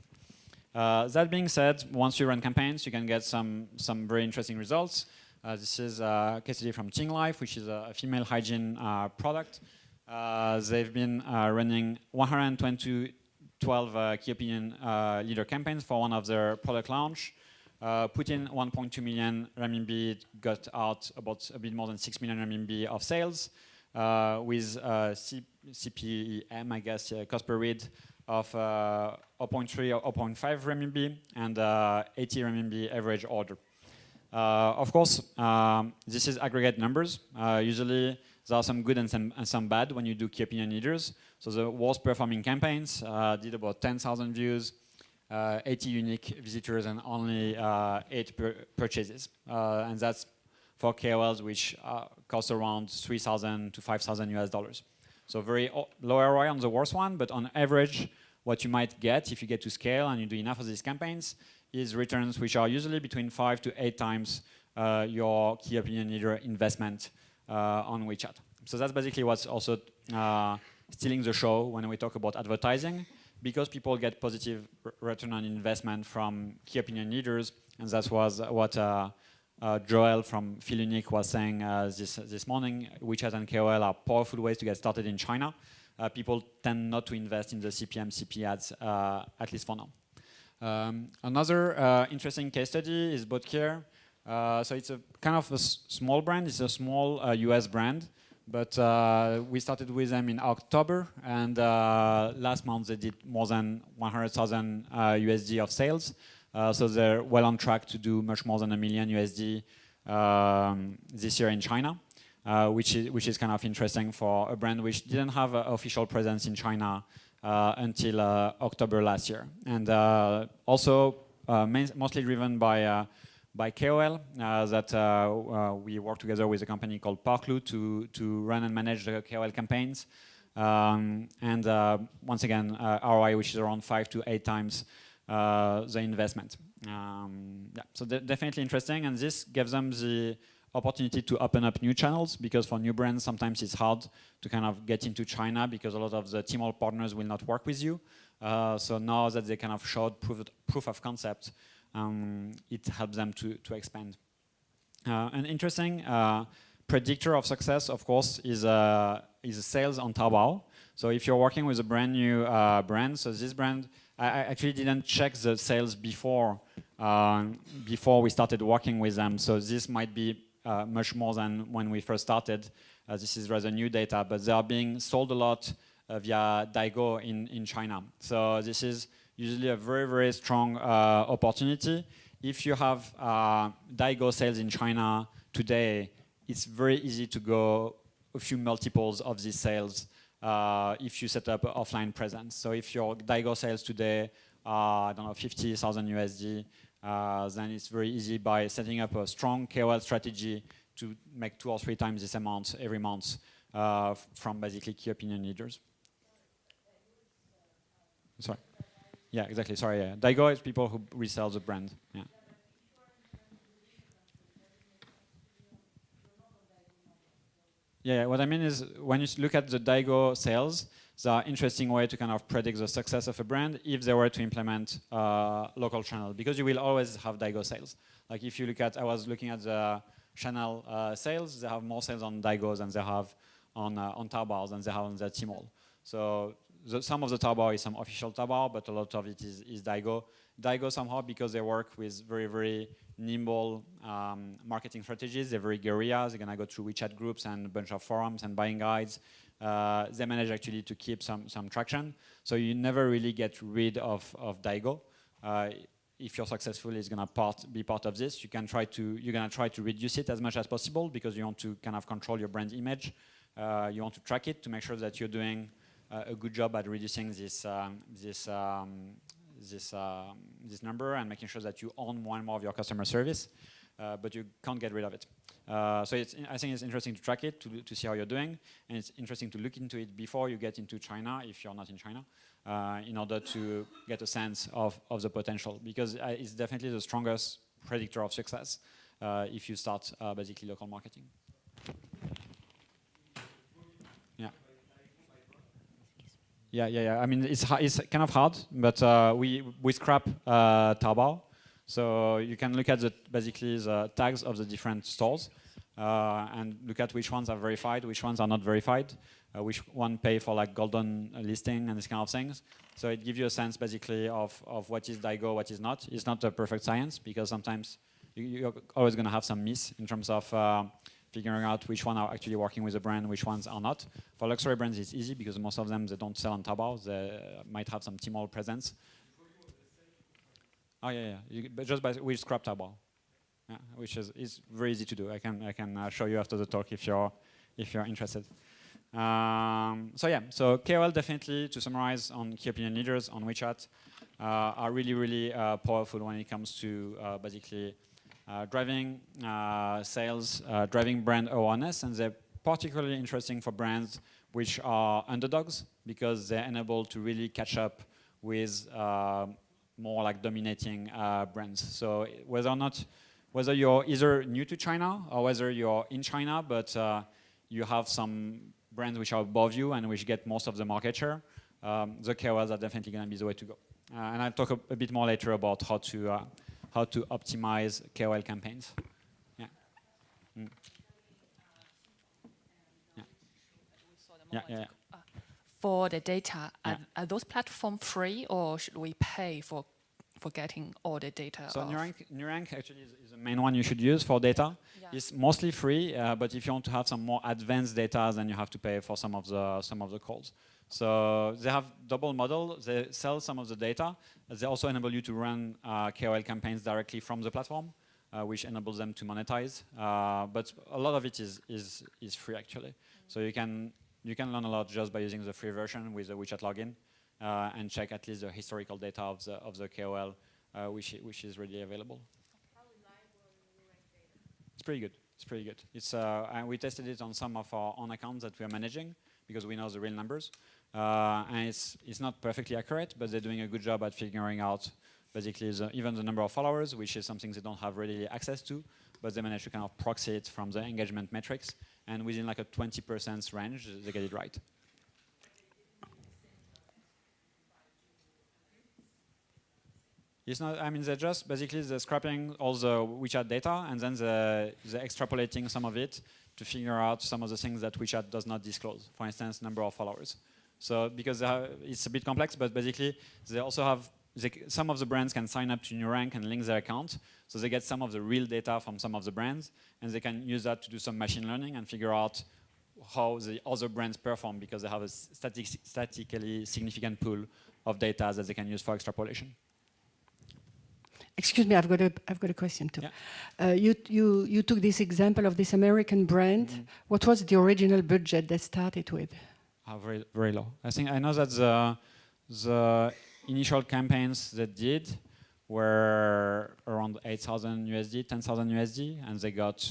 That being said, once you run campaigns, you can get some very interesting results. This is a case study from Ting Life, which is a female hygiene product. They've been running 112 key opinion leader campaigns for one of their product launch. Put in 1.2 million RMB, got out about a bit more than 6 million RMB of sales, with CPM, I guess, cost per read of 0.3 or 0.5 RMB and 80 RMB average order. Of course, this is aggregate numbers. Usually, there are some good and some bad when you do key opinion leaders. So the worst performing campaigns did about 10,000 views, 80 unique visitors, and only 8 purchases. And that's for KOLs, which cost around 3,000 to 5,000 US dollars. So very low ROI on the worst one, but on average, what you might get if you get to scale and you do enough of these campaigns is returns which are usually between 5 to 8 times your key opinion leader investment on WeChat. So that's basically what's also stealing the show when we talk about advertising, because people get positive return on investment from key opinion leaders, and that was what Joel from Feel Unique was saying this morning. WeChat and KOL are powerful ways to get started in China. People tend not to invest in the CPM, CP ads, at least for now. Another interesting case study is BotCare. So it's a kind of a small brand. It's a small US brand, but we started with them in October, and last month they did more than 100,000 USD of sales. So they're well on track to do much more than $1 million USD this year in China, which is kind of interesting for a brand which didn't have an official presence in China until October last year, and also mostly driven by KOL, that we work together with a company called Parklu to run and manage the KOL campaigns. And once again, ROI, which is around 5 to 8 times the investment. Yeah, so definitely interesting, and this gives them the opportunity to open up new channels, because for new brands, sometimes it's hard to kind of get into China because a lot of the Tmall partners will not work with you. So now that they kind of showed proof of concept, it helps them to expand. An interesting predictor of success, of course, is sales on Taobao. So if you're working with a brand new brand, so this brand, I actually didn't check the sales before we started working with them. So this might be much more than when we first started. This is rather new data, but they are being sold a lot via Daigo in China. So this is usually a very, very strong opportunity. If you have Daigo sales in China today, it's very easy to go a few multiples of these sales if you set up an offline presence. So if your Daigo sales today are, I don't know, 50,000 USD, then it's very easy by setting up a strong KOL strategy to make 2 or 3 times this amount every month from basically key opinion leaders. Sorry. Yeah, exactly. Sorry. Yeah. Daigo is people who resell the brand. Yeah. Yeah, what I mean is when you look at the Daigo sales, there are interesting way to kind of predict the success of a brand if they were to implement local channel, because you will always have Daigo sales. Like if you look at, I was looking at the channel sales, they have more sales on Daigo than they have on Taobao than they have on the Tmall. So some of the Taobao is some official Taobao, but a lot of it is Daigo. Daigo somehow, because they work with very, very nimble marketing strategies, they're very guerrilla, they're gonna go through WeChat groups and a bunch of forums and buying guides. They manage actually to keep some traction. So you never really get rid of Daigo. If you're successful, it's gonna be part of this. You're gonna try to reduce it as much as possible, because you want to kind of control your brand image. You want to track it to make sure that you're doing a good job at reducing this number and making sure that you own more and more of your customer service, but you can't get rid of it. So I think it's interesting to track it, to see how you're doing, and it's interesting to look into it before you get into China, if you're not in China, in order to get a sense of the potential, because it's definitely the strongest predictor of success if you start basically local marketing. Yeah. I mean, it's kind of hard, but we scrap Taobao, so you can look at basically the tags of the different stores and look at which ones are verified, which ones are not verified, which one pay for like golden listing and this kind of things. So it gives you a sense basically of what is Daigo, what is not. It's not a perfect science because sometimes you're always going to have some miss in terms of figuring out which one are actually working with the brand, which ones are not. For luxury brands, it's easy because most of them, they don't sell on Taobao. They might have some Tmall presence. Oh yeah. But just we scrap Taobao, yeah, which is very easy to do. I can show you after the talk if you're interested. So KOL definitely, to summarize, on key opinion leaders on WeChat are really powerful when it comes to basically driving sales, driving brand awareness, and they're particularly interesting for brands which are underdogs because they're unable to really catch up with more like dominating brands. So whether you're either new to China or whether you're in China but you have some brands which are above you and which get most of the market share, the KOLs are definitely going to be the way to go. And I'll talk a bit more later about how to optimize KOL campaigns. Yeah. Mm. Yeah. For the data, are those platforms free or should we pay for getting all the data? So Nurank actually is the main one you should use for data. Yeah. It's mostly free, but if you want to have some more advanced data, then you have to pay for some of the calls. So they have double model. They sell some of the data. They also enable you to run KOL campaigns directly from the platform, which enables them to monetize. But a lot of it is free actually. So you can learn a lot just by using the free version with the WeChat login and check at least the historical data of the KOL, which is readily available. How reliable are the Nurank data? It's pretty good. It's pretty good. And we tested it on some of our own accounts that we are managing because we know the real numbers. And it's not perfectly accurate, but they're doing a good job at figuring out basically even the number of followers, which is something they don't have readily access to, but they manage to kind of proxy it from the engagement metrics, and within like a 20% range, they get it right. It's not, I mean, they're just basically they're scrapping all the WeChat data and then they're extrapolating some of it to figure out some of the things that WeChat does not disclose. For instance, number of followers. So because it's a bit complex, but basically they also have, some of the brands can sign up to Nurank and link their account. So they get some of the real data from some of the brands and they can use that to do some machine learning and figure out how the other brands perform because they have a statistically significant pool of data that they can use for extrapolation. Excuse me, I've got a question too. Yeah. You took this example of this American brand. Mm-hmm. What was the original budget they started with? Very, very low. I know that the initial campaigns they did were around 8,000 USD, 10,000 USD, and they got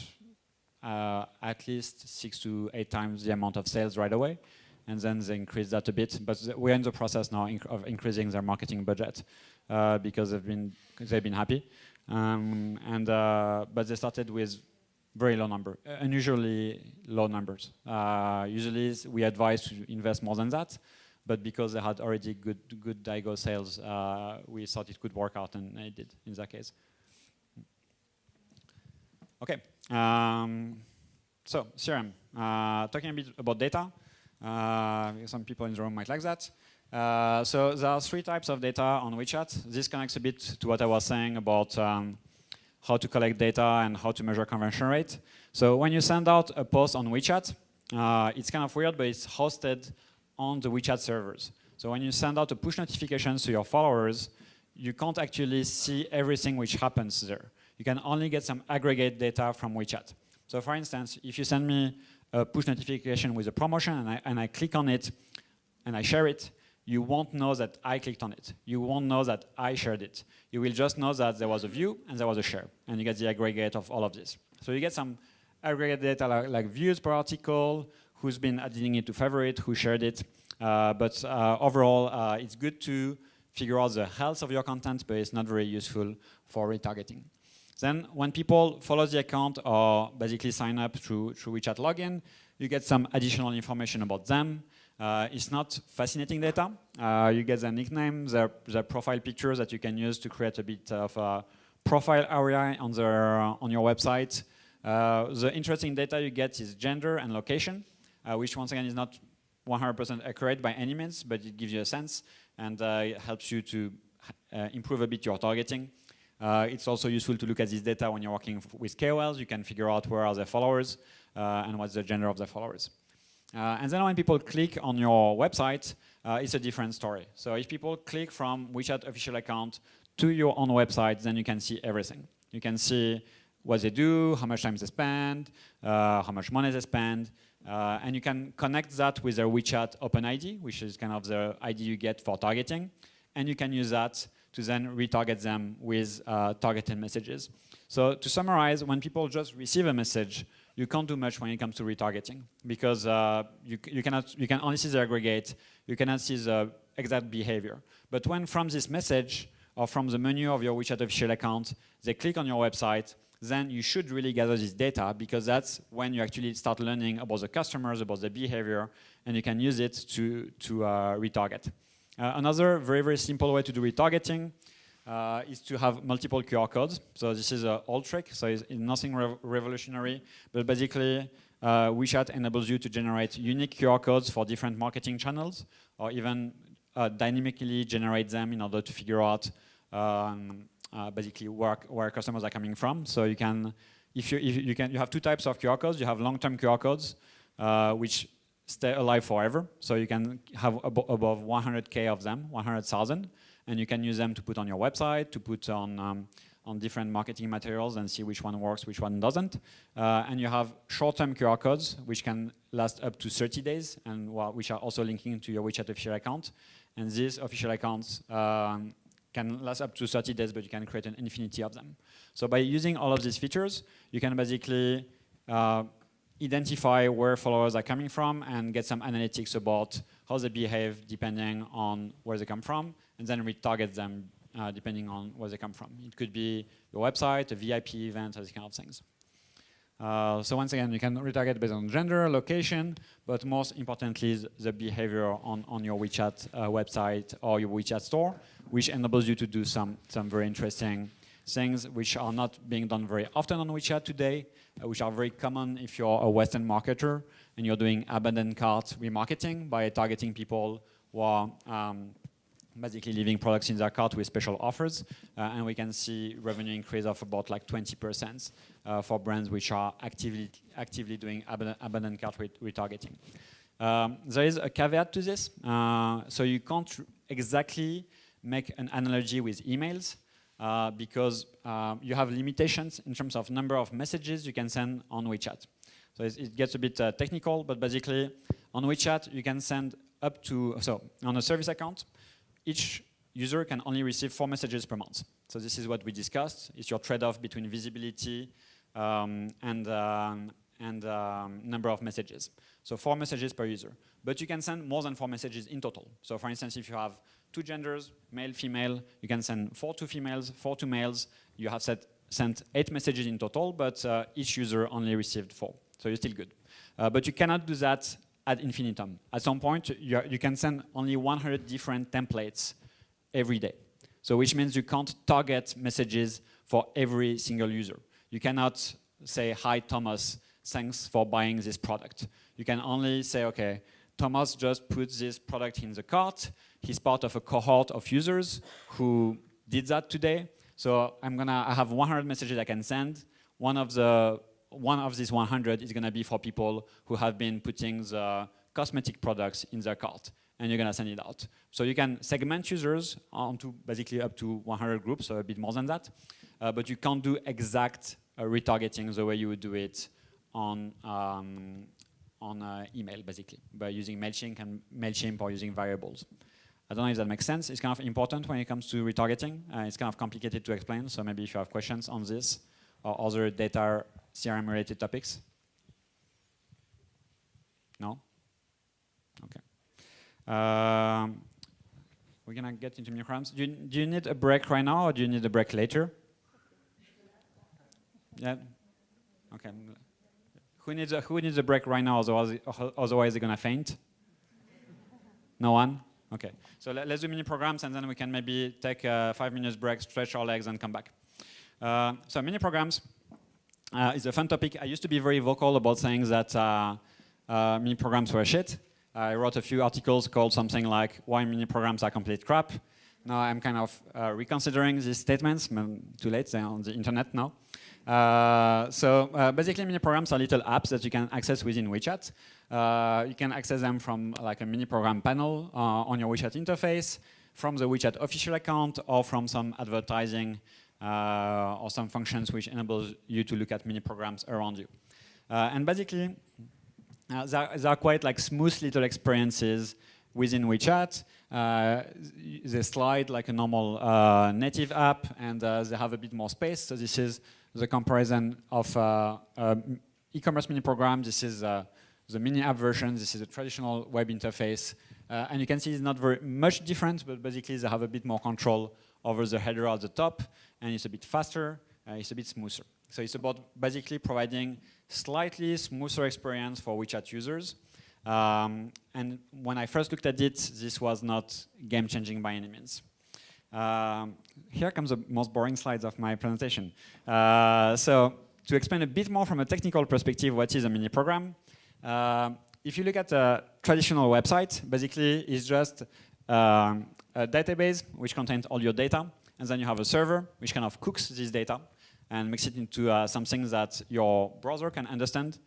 at least 6 to 8 times the amount of sales right away. And then they increased that a bit, but we're in the process now of increasing their marketing budget because they've been happy, but they started with very low number, unusually low numbers. Usually we advise to invest more than that, but because they had already good Daigo sales, we thought it could work out, and it did in that case. Okay, so CRM. Talking a bit about data. Some people in the room might like that. So there are 3 types of data on WeChat. This connects a bit to what I was saying about how to collect data and how to measure conversion rate. So when you send out a post on WeChat, it's kind of weird, but it's hosted on the WeChat servers. So when you send out a push notification to your followers, you can't actually see everything which happens there. You can only get some aggregate data from WeChat. So for instance, if you send me a push notification with a promotion and I click on it and I share it, you won't know that I clicked on it. You won't know that I shared it. You will just know that there was a view and there was a share, and you get the aggregate of all of this. So you get some aggregate data like views per article, who's been adding it to favorite, who shared it. But overall, it's good to figure out the health of your content, but it's not very useful for retargeting. Then when people follow the account or basically sign up through WeChat login, you get some additional information about them. It's not fascinating data. You get their nickname, their profile pictures that you can use to create a bit of a profile area on your website. The interesting data you get is gender and location, which once again is not 100% accurate by any means, but it gives you a sense, and it helps you to improve a bit your targeting. It's also useful to look at this data when you're working with KOLs. You can figure out where are their followers and what's the gender of their followers. And then when people click on your website, it's a different story. So if people click from WeChat official account to your own website, then you can see everything. You can see what they do, how much time they spend, how much money they spend, and you can connect that with their WeChat Open ID, which is kind of the ID you get for targeting, and you can use that to then retarget them with targeted messages. So to summarize, when people just receive a message, you can't do much when it comes to retargeting, because you can only see the aggregate, you cannot see the exact behavior. But when from this message or from the menu of your WeChat official account, they click on your website, then you should really gather this data, because that's when you actually start learning about the customers, about the behavior, and you can use it to retarget. Another very, very simple way to do retargeting is to have multiple QR codes. So this is an old trick, so it's nothing revolutionary, but basically WeChat enables you to generate unique QR codes for different marketing channels, or even dynamically generate them in order to figure out basically where customers are coming from. So you can, you have two types of QR codes. You have long-term QR codes, which stay alive forever. So you can have above 100K of them, 100,000, and you can use them to put on your website, to put on different marketing materials and see which one works, which one doesn't. And you have short-term QR codes, which can last up to 30 days, and which are also linking to your WeChat official account. And these official accounts can last up to 30 days, but you can create an infinity of them. So by using all of these features, you can basically identify where followers are coming from and get some analytics about how they behave depending on where they come from, and then retarget them depending on where they come from. It could be your website, a VIP event, or these kind of things. So once again, you can retarget based on gender, location, but most importantly, the behavior on your WeChat website or your WeChat store, which enables you to do some very interesting things which are not being done very often on WeChat today, which are very common if you're a Western marketer and you're doing abandoned cart remarketing by targeting people who are basically leaving products in their cart with special offers, and we can see revenue increase of about like 20% for brands which are actively doing abandoned cart retargeting. There is a caveat to this, so you can't exactly make an analogy with emails because you have limitations in terms of number of messages you can send on WeChat. So it gets a bit technical, but basically on WeChat you can send up to, so on a service account, each user can only receive 4 messages per month. So this is what we discussed. It's your trade-off between visibility and number of messages. So 4 messages per user. But you can send more than 4 messages in total. So for instance, if you have 2 genders, male, female, you can send 4 to females, 4 to males. You have sent 8 messages in total, but each user only received 4. So you're still good. But you cannot do that ad infinitum. At some point, you can send only 100 different templates every day. So which means you can't target messages for every single user. You cannot say, hi, Thomas, thanks for buying this product. You can only say, okay, Thomas just put this product in the cart. He's part of a cohort of users who did that today. So I have 100 messages I can send. One of these 100 is going to be for people who have been putting the cosmetic products in their cart, and you're going to send it out. So you can segment users onto basically up to 100 groups, so a bit more than that. But you can't do exact retargeting the way you would do it on email, basically, by using MailChimp or using variables. I don't know if that makes sense. It's kind of important when it comes to retargeting. It's kind of complicated to explain, so maybe if you have questions on this or other data CRM-related topics? No? Okay. We're going to get into new rounds. Do you need a break right now, or do you need a break later? Yeah? Okay. Who needs a break right now, otherwise they're going to faint? No one? Okay. So let's do mini programs, and then we can maybe take a 5 minutes break, stretch our legs, and come back. So mini programs is a fun topic. I used to be very vocal about saying that mini programs were shit. I wrote a few articles called something like "Why Mini Programs Are Complete Crap." Now I'm kind of reconsidering these statements. Too late, they're on the internet now. Basically, mini programs are little apps that you can access within WeChat. You can access them from like a mini program panel on your WeChat interface, from the WeChat official account, or from some advertising or some functions which enables you to look at mini programs around you. And basically, there are quite like smooth little experiences within WeChat. They slide like a normal native app, and they have a bit more space. So this is the comparison of e-commerce mini program. This is the mini app version. This is a traditional web interface. And you can see it's not very much different, but basically they have a bit more control over the header at the top, and it's a bit faster, it's a bit smoother. So it's about basically providing slightly smoother experience for WeChat users. And when I first looked at it, this was not game-changing by any means. Here comes the most boring slides of my presentation. So to explain a bit more from a technical perspective, what is a mini program? If you look at a traditional website, basically it's just a database which contains all your data, and then you have a server which kind of cooks this data and makes it into something that your browser can understand,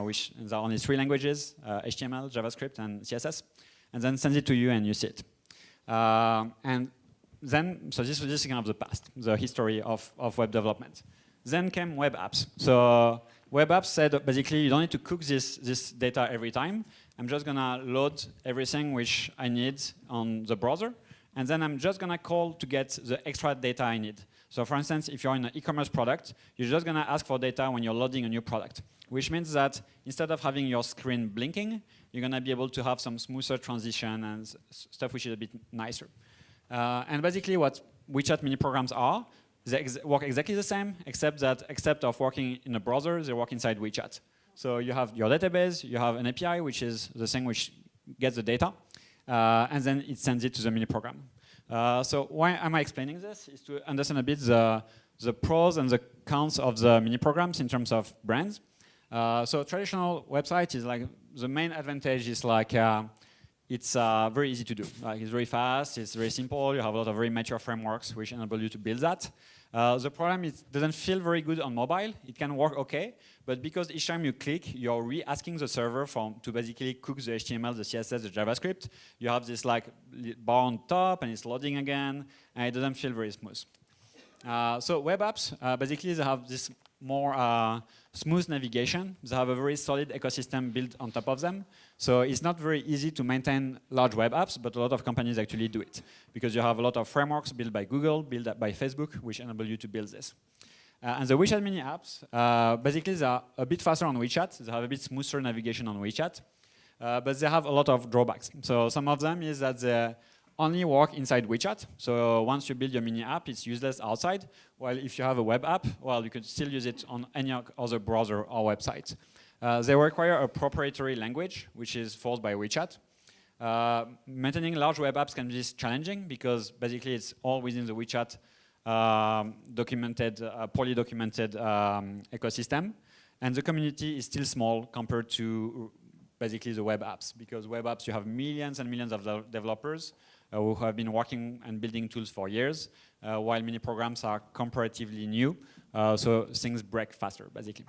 which there are only 3 languages, HTML, JavaScript, and CSS, and then sends it to you and you see it. And then, so this is kind of the past, the history of web development. Then came web apps. So web apps said, basically, you don't need to cook this data every time. I'm just going to load everything which I need on the browser, and then I'm just going to call to get the extra data I need. So for instance, if you're in an e-commerce product, you're just going to ask for data when you're loading a new product, which means that instead of having your screen blinking, you're going to be able to have some smoother transition and stuff which is a bit nicer. And basically what WeChat mini programs are, they work exactly the same, except that instead of working in a browser, they work inside WeChat. So you have your database, you have an API, which is the thing which gets the data, and then it sends it to the mini program. So why am I explaining this? Is to understand a bit the pros and the cons of the mini programs in terms of brands. So traditional website is like, the main advantage is like, it's very easy to do. Like it's very fast, it's very simple, you have a lot of very mature frameworks which enable you to build that. The problem is it doesn't feel very good on mobile. It can work okay, but because each time you click, you're re-asking the server to basically cook the HTML, the CSS, the JavaScript. You have this like bar on top and it's loading again, and it doesn't feel very smooth. So web apps, basically they have this more smooth navigation. They have a very solid ecosystem built on top of them. So it's not very easy to maintain large web apps, but a lot of companies actually do it, because you have a lot of frameworks built by Google, built by Facebook, which enable you to build this. And the WeChat mini apps, basically they are a bit faster on WeChat. They have a bit smoother navigation on WeChat, but they have a lot of drawbacks. So some of them is that they only work inside WeChat. So once you build your mini app, it's useless outside. While if you have a web app, well, you could still use it on any other browser or website. They require a proprietary language, which is forced by WeChat. Maintaining large web apps can be challenging because basically it's all within the WeChat poorly documented ecosystem. And the community is still small compared to basically the web apps, because web apps, you have millions and millions of developers who have been working and building tools for years, while mini programs are comparatively new, so things break faster, basically.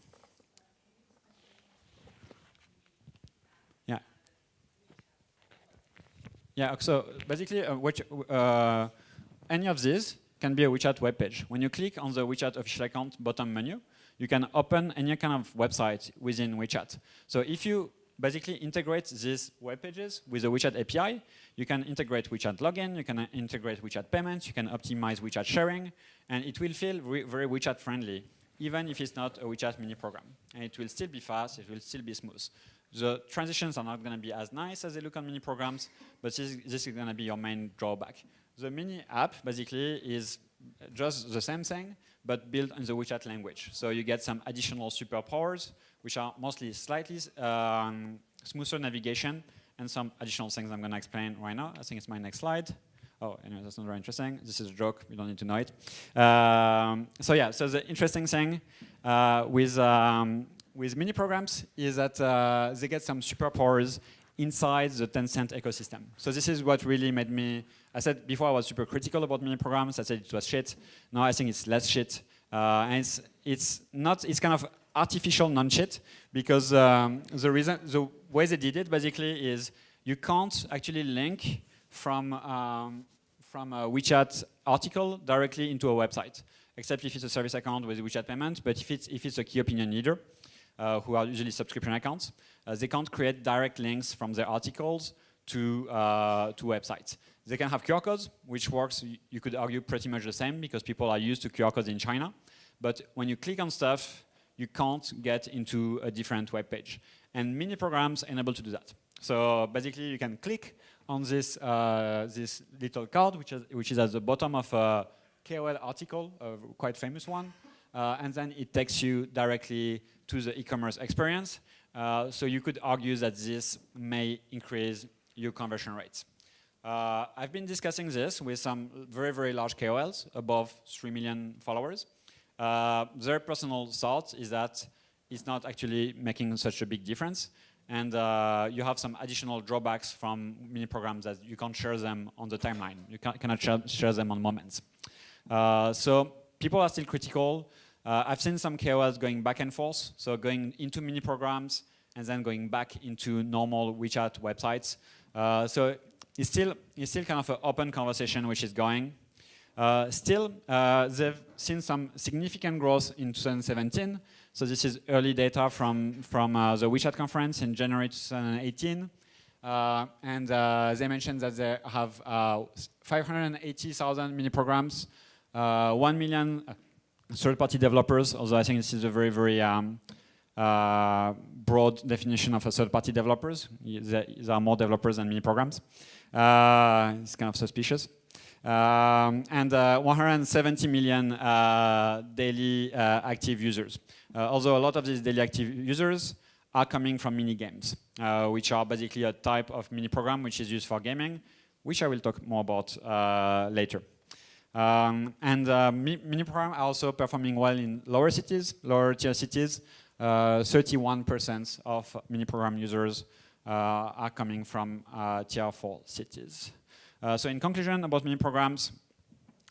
Yeah. Yeah, so basically, any of these can be a WeChat web page. When you click on the WeChat official account bottom menu, you can open any kind of website within WeChat. So if you basically integrate these web pages with the WeChat API, you can integrate WeChat login, you can integrate WeChat payments, you can optimize WeChat sharing, and it will feel very WeChat friendly, even if it's not a WeChat mini program. And it will still be fast, it will still be smooth. The transitions are not going to be as nice as they look on mini programs, but this is going to be your main drawback. The mini app basically is just the same thing, but built in the WeChat language. So you get some additional superpowers, which are mostly slightly smoother navigation and some additional things I'm going to explain right now. I think it's my next slide. Oh, anyway, that's not very interesting. This is a joke. You don't need to know it. So yeah, so the interesting thing with mini programs is that they get some superpowers inside the Tencent ecosystem. So this is what really made me, I said before I was super critical about mini programs. I said it was shit. Now I think it's less shit. And it's kind of artificial non-shit because the way they did it basically is you can't actually link from a WeChat article directly into a website, except if it's a service account with WeChat payment. But if it's a key opinion leader, who are usually subscription accounts, they can't create direct links from their articles to websites. They can have QR codes, which works, you could argue, pretty much the same because people are used to QR codes in China. But when you click on stuff, you can't get into a different web page. And mini programs enable to do that. So basically, you can click on this little card, which is at the bottom of a KOL article, a quite famous one, and then it takes you directly to the e-commerce experience. So you could argue that this may increase your conversion rates. I've been discussing this with some very, very large KOLs, above 3 million followers. Their personal thought is that it's not actually making such a big difference. And you have some additional drawbacks from mini programs that you can't share them on the timeline. You cannot share them on moments. So people are still critical. I've seen some KOLs going back and forth, so going into mini programs and then going back into normal WeChat websites. So it's still kind of an open conversation which is going. Still, they've seen some significant growth in 2017. So this is early data from the WeChat conference in January 2018. And they mentioned that they have 580,000 mini programs, 1 million third-party developers, although I think this is a very, very broad definition of a third-party developers. There are more developers than mini programs. It's kind of suspicious. And 170 million daily active users. Although a lot of these daily active users are coming from mini games, which are basically a type of mini program which is used for gaming, which I will talk more about later. Mini programs are also performing well in lower tier cities. 31% of mini program users are coming from tier 4 cities. So in conclusion about mini programs,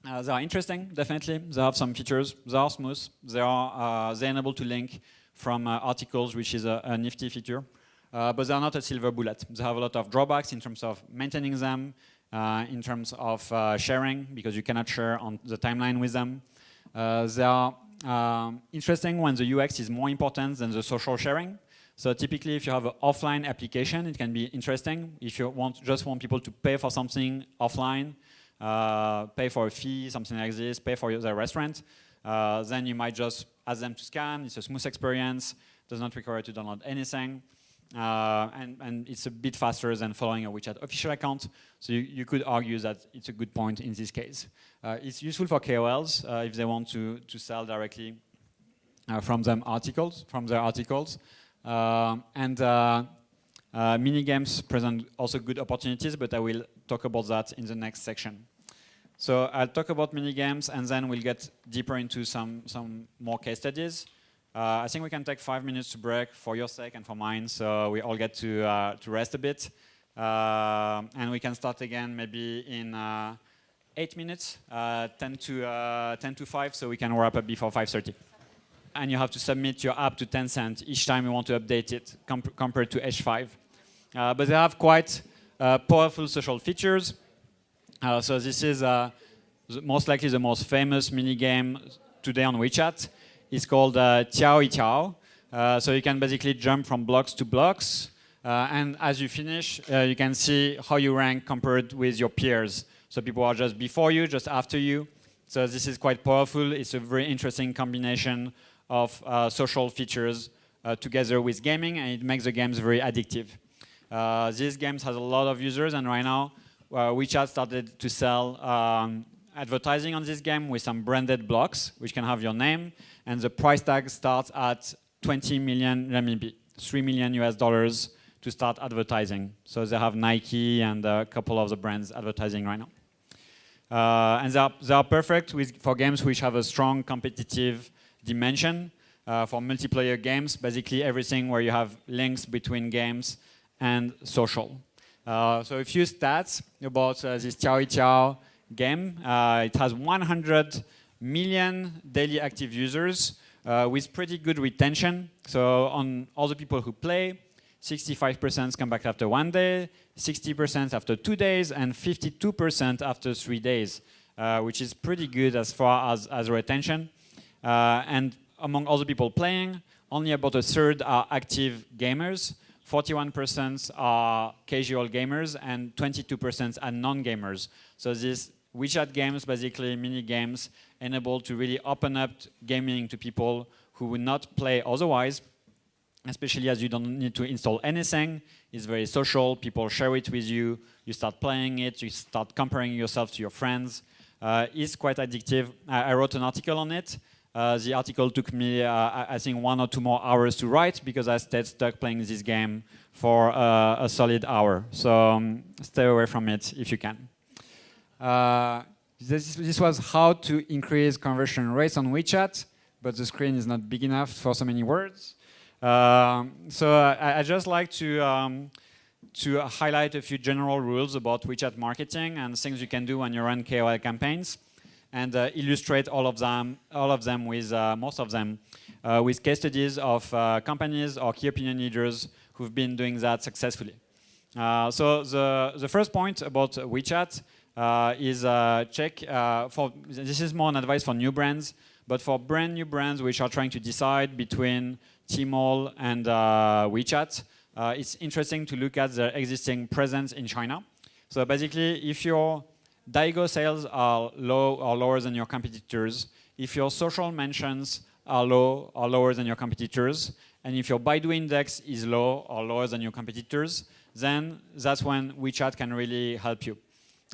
they are interesting, definitely. They have some features. They are smooth. They enable to link from articles, which is a nifty feature. But they are not a silver bullet. They have a lot of drawbacks in terms of maintaining them, in terms of sharing, because you cannot share on the timeline with them. They are interesting when the UX is more important than the social sharing. So typically, if you have an offline application, it can be interesting. If you just want people to pay for something offline, pay for a fee, something like this, pay for their restaurant, then you might just ask them to scan. It's a smooth experience. Does not require you to download anything. And it's a bit faster than following a WeChat official account. So you could argue that it's a good point in this case. It's useful for KOLs if they want to sell directly from their articles. Mini games present also good opportunities, but I will talk about that in the next section. So I'll talk about mini games, and then we'll get deeper into some more case studies. I think we can take 5 minutes to break for your sake and for mine, so we all get to rest a bit. And we can start again maybe in 8 minutes, 10 to 5, so we can wrap up before 5:30. And you have to submit your app to Tencent each time you want to update it, compared to H5. But they have quite powerful social features. So this is most likely the most famous mini game today on WeChat. It's called Tiao Yi Tiao. So you can basically jump from blocks to blocks. And as you finish, you can see how you rank compared with your peers. So people are just before you, just after you. So this is quite powerful. It's a very interesting combination of social features together with gaming, and it makes the games very addictive. These games has a lot of users, and right now WeChat started to sell advertising on this game with some branded blocks, which can have your name, and the price tag starts at 20 million renminbi, $3 million US, to start advertising. So they have Nike and a couple of the brands advertising right now. And they are perfect for games which have a strong competitive dimension. For multiplayer games, basically everything where you have links between games and social. So a few stats about this Ciao Ciao game. It has 100 million daily active users with pretty good retention. So on all the people who play, 65% come back after 1 day, 60% after 2 days, and 52% after 3 days, which is pretty good as far as retention. And among all the people playing, only about a third are active gamers, 41% are casual gamers, and 22% are non-gamers. So these WeChat games, basically mini games, enable to really open up gaming to people who would not play otherwise, especially as you don't need to install anything. It's very social, people share it with you, you start playing it, you start comparing yourself to your friends. It's quite addictive. I wrote an article on it. The article took me, I think, 1 or 2 more hours to write because I stayed stuck playing this game for a solid hour. So stay away from it if you can. This was how to increase conversion rates on WeChat, but the screen is not big enough for so many words. So I just like to highlight a few general rules about WeChat marketing and things you can do when you run KOL campaigns, and illustrate all of them with most of them with case studies of companies or key opinion leaders who've been doing that successfully. So the first point about WeChat is check for this is more an advice for new brands, but for brand new brands which are trying to decide between Tmall and WeChat, it's interesting to look at their existing presence in China. So basically, if your Daigou sales are low or lower than your competitors, if your social mentions are low or lower than your competitors, and if your Baidu index is low or lower than your competitors, then that's when WeChat can really help you.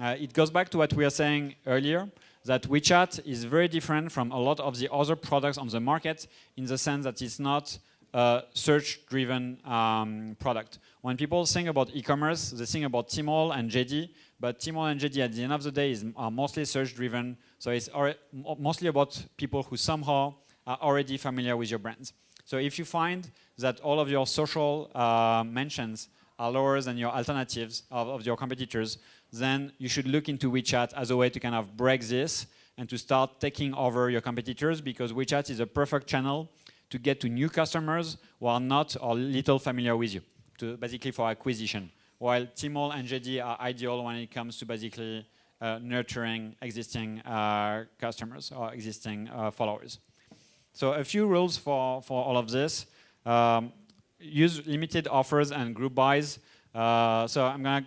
It goes back to what we were saying earlier, that WeChat is very different from a lot of the other products on the market in the sense that it's not a search-driven product. When people think about e-commerce, they think about Tmall and JD, but Tmall and JD at the end of the day are mostly search-driven, so it's mostly about people who somehow are already familiar with your brands. So if you find that all of your social mentions are lower than your alternatives of your competitors, then you should look into WeChat as a way to kind of break this and to start taking over your competitors, because WeChat is a perfect channel to get to new customers who are not or little familiar with you, basically for acquisition. While Tmall and JD are ideal when it comes to basically nurturing existing customers or existing followers. So a few rules for all of this. Use limited offers and group buys. So I'm going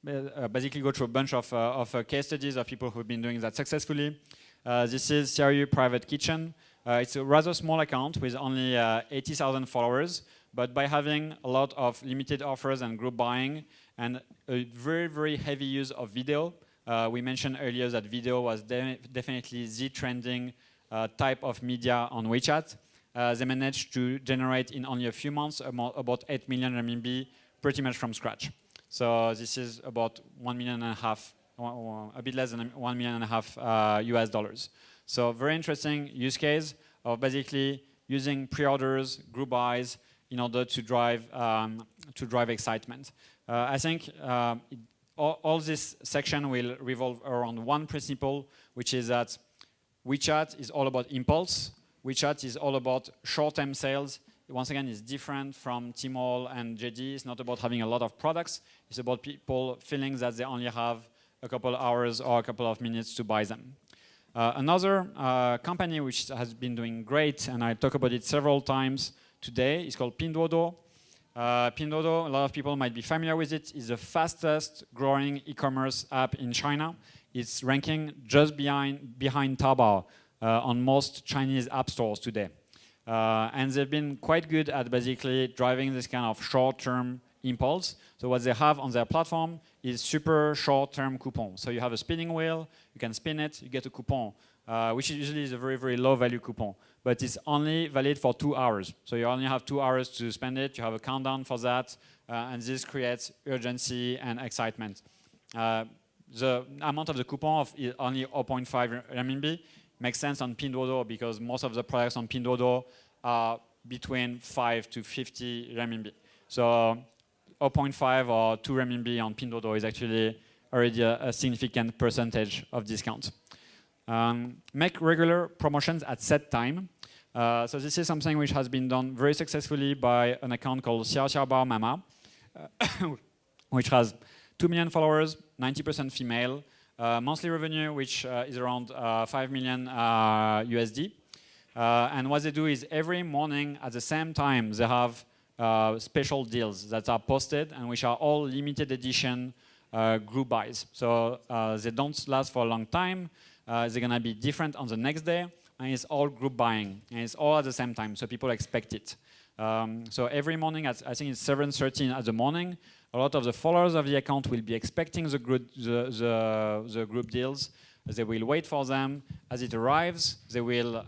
to basically go through a bunch of case studies of people who've been doing that successfully. This is Xiaoyu Private Kitchen. It's a rather small account with only 80,000 followers, but by having a lot of limited offers and group buying and a very, very heavy use of video, we mentioned earlier that video was definitely the trending type of media on WeChat. They managed to generate in only a few months about 8 million RMB pretty much from scratch. So this is about 1.5 million, a bit less than 1.5 million US dollars. So very interesting use case of basically using pre-orders, group buys in order to drive excitement. I think all this section will revolve around one principle, which is that WeChat is all about impulse. WeChat is all about short-term sales. Once again, it's different from Tmall and JD. It's not about having a lot of products. It's about people feeling that they only have a couple of hours or a couple of minutes to buy them. Another company which has been doing great, and I talk about it several times today, is called Pinduoduo. Pinduoduo, a lot of people might be familiar with it, is the fastest growing e-commerce app in China. It's ranking just behind Taobao on most Chinese app stores today. And they've been quite good at basically driving this kind of short-term impulse. So what they have on their platform is super short-term coupons. So you have a spinning wheel, you can spin it, you get a coupon, which usually is a very, very low-value coupon. But it's only valid for 2 hours. So you only have 2 hours to spend it. You have a countdown for that. and this creates urgency and excitement. The amount of the coupon of only 0.5 renminbi makes sense on Pinduoduo because most of the products on Pinduoduo are between 5 to 50 renminbi. So 0.5 or 2 renminbi on Pinduoduo is actually already a significant percentage of discount. Make regular promotions at set time. So this is something which has been done very successfully by an account called Xiao Mama, which has 2 million followers, 90% female, monthly revenue which is around 5 million USD. And what they do is every morning at the same time they have special deals that are posted and which are all limited edition group buys. So they don't last for a long time. They're gonna be different on the next day, and it's all group buying, and it's all at the same time, so people expect it. So every morning, at I think it's 7:13 at the morning, a lot of the followers of the account will be expecting the group deals. They will wait for them. As it arrives, they will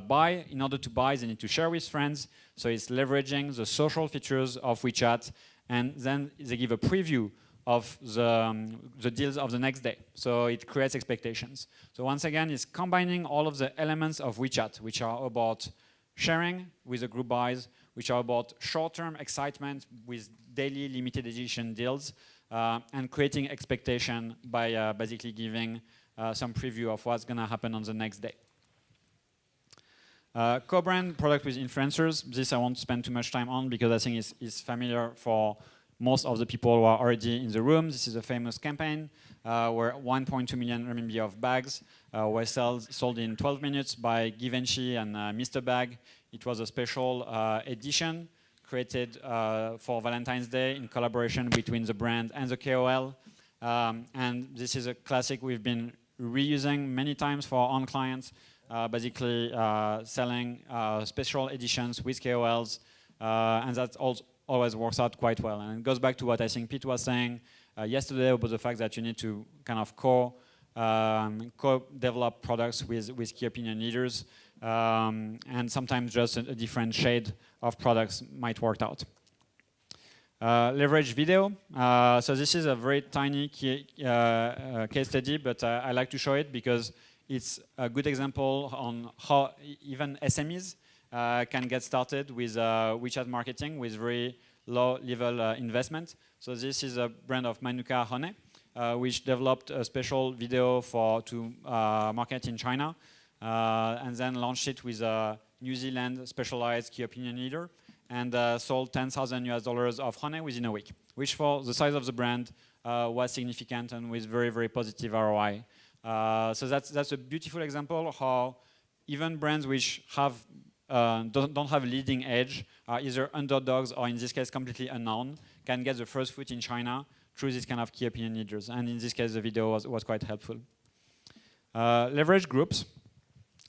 buy. In order to buy, they need to share with friends. So it's leveraging the social features of WeChat, and then they give a preview of the deals of the next day. So it creates expectations. So once again, it's combining all of the elements of WeChat, which are about sharing with the group buys, which are about short-term excitement with daily limited edition deals, and creating expectation by basically giving some preview of what's going to happen on the next day. Co-brand product with influencers. This I won't spend too much time on because I think it's familiar for most of the people who are already in the room. This is a famous campaign where 1.2 million RMB of bags were sold in 12 minutes by Givenchy and Mr. Bag. It was a special edition created for Valentine's Day in collaboration between the brand and the KOL. And this is a classic we've been reusing many times for our own clients, basically selling special editions with KOLs, and that always works out quite well. And it goes back to what I think Pete was saying yesterday about the fact that you need to kind of co-develop products with key opinion leaders, and sometimes just a different shade of products might work out. Leverage video. So this is a very tiny case study, but I like to show it because it's a good example on how even SMEs can get started with WeChat marketing with very low level investment. So this is a brand of Manuka Honey, which developed a special video to market in China, and then launched it with a New Zealand specialized key opinion leader, and sold $10,000 of honey within a week, which for the size of the brand was significant and with very, very positive ROI. So that's a beautiful example of how even brands which have don't have a leading edge, are either underdogs or in this case completely unknown, can get the first foot in China through this kind of key opinion leaders. And in this case, the video was quite helpful. Leverage groups.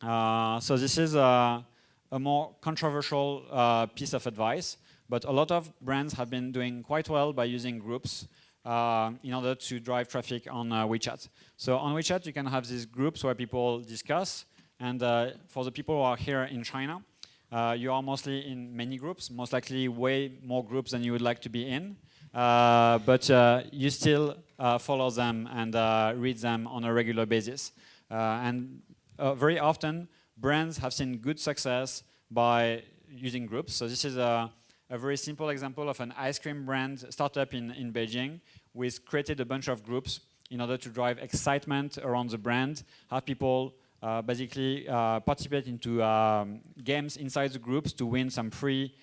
So this is a more controversial piece of advice, but a lot of brands have been doing quite well by using groups in order to drive traffic on WeChat. So on WeChat, you can have these groups where people discuss. And for the people who are here in China, you are mostly in many groups, most likely way more groups than you would like to be in. But you still follow them and read them on a regular basis. And very often, brands have seen good success by using groups. So this is a very simple example of an ice cream brand startup in Beijing, which created a bunch of groups in order to drive excitement around the brand, have people basically participate into games inside the groups to win some free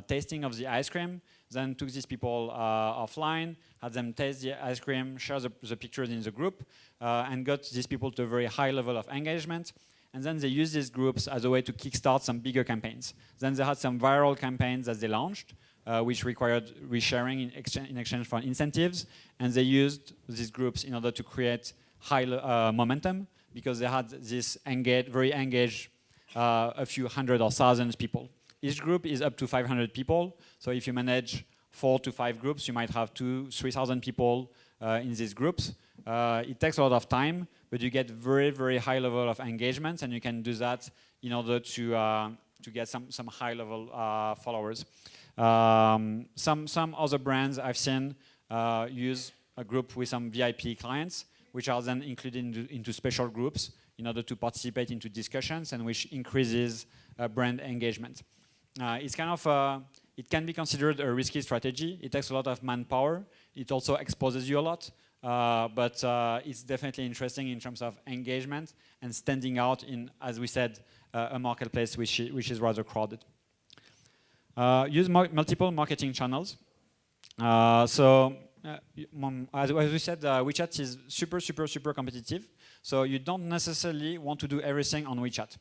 tasting of the ice cream, then took these people offline, had them taste the ice cream, share the pictures in the group, and got these people to a very high level of engagement. And then they used these groups as a way to kickstart some bigger campaigns. Then they had some viral campaigns that they launched, which required resharing in exchange for incentives. And they used these groups in order to create high momentum, because they had this very engaged, a few hundred or thousands people. Each group is up to 500 people. So if you manage 4 to 5 groups, you might have 2,000–3,000 people in these groups. It takes a lot of time, but you get very, very high level of engagement, and you can do that in order to get some high level followers. Some other brands I've seen use a group with some VIP clients, which are then included into special groups in order to participate into discussions, and which increases brand engagement. It's kind of it can be considered a risky strategy. It takes a lot of manpower. It also exposes you a lot, but it's definitely interesting in terms of engagement and standing out in, as we said, a marketplace which is rather crowded. Use multiple marketing channels. As we said, WeChat is super competitive. So you don't necessarily want to do everything on WeChat.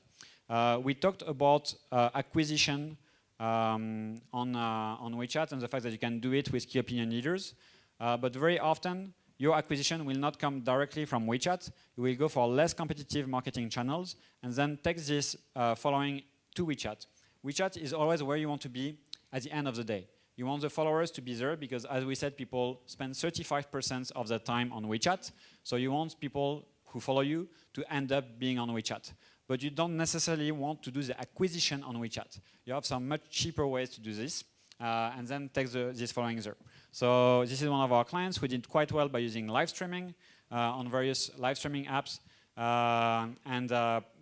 We talked about acquisition on WeChat and the fact that you can do it with key opinion leaders. But very often, your acquisition will not come directly from WeChat. You will go for less competitive marketing channels and then take this following to WeChat. WeChat is always where you want to be at the end of the day. You want the followers to be there because, as we said, people spend 35% of their time on WeChat. So you want people who follow you to end up being on WeChat. But you don't necessarily want to do the acquisition on WeChat. You have some much cheaper ways to do this, and then take this following there. So this is one of our clients who did quite well by using live streaming on various live streaming apps, and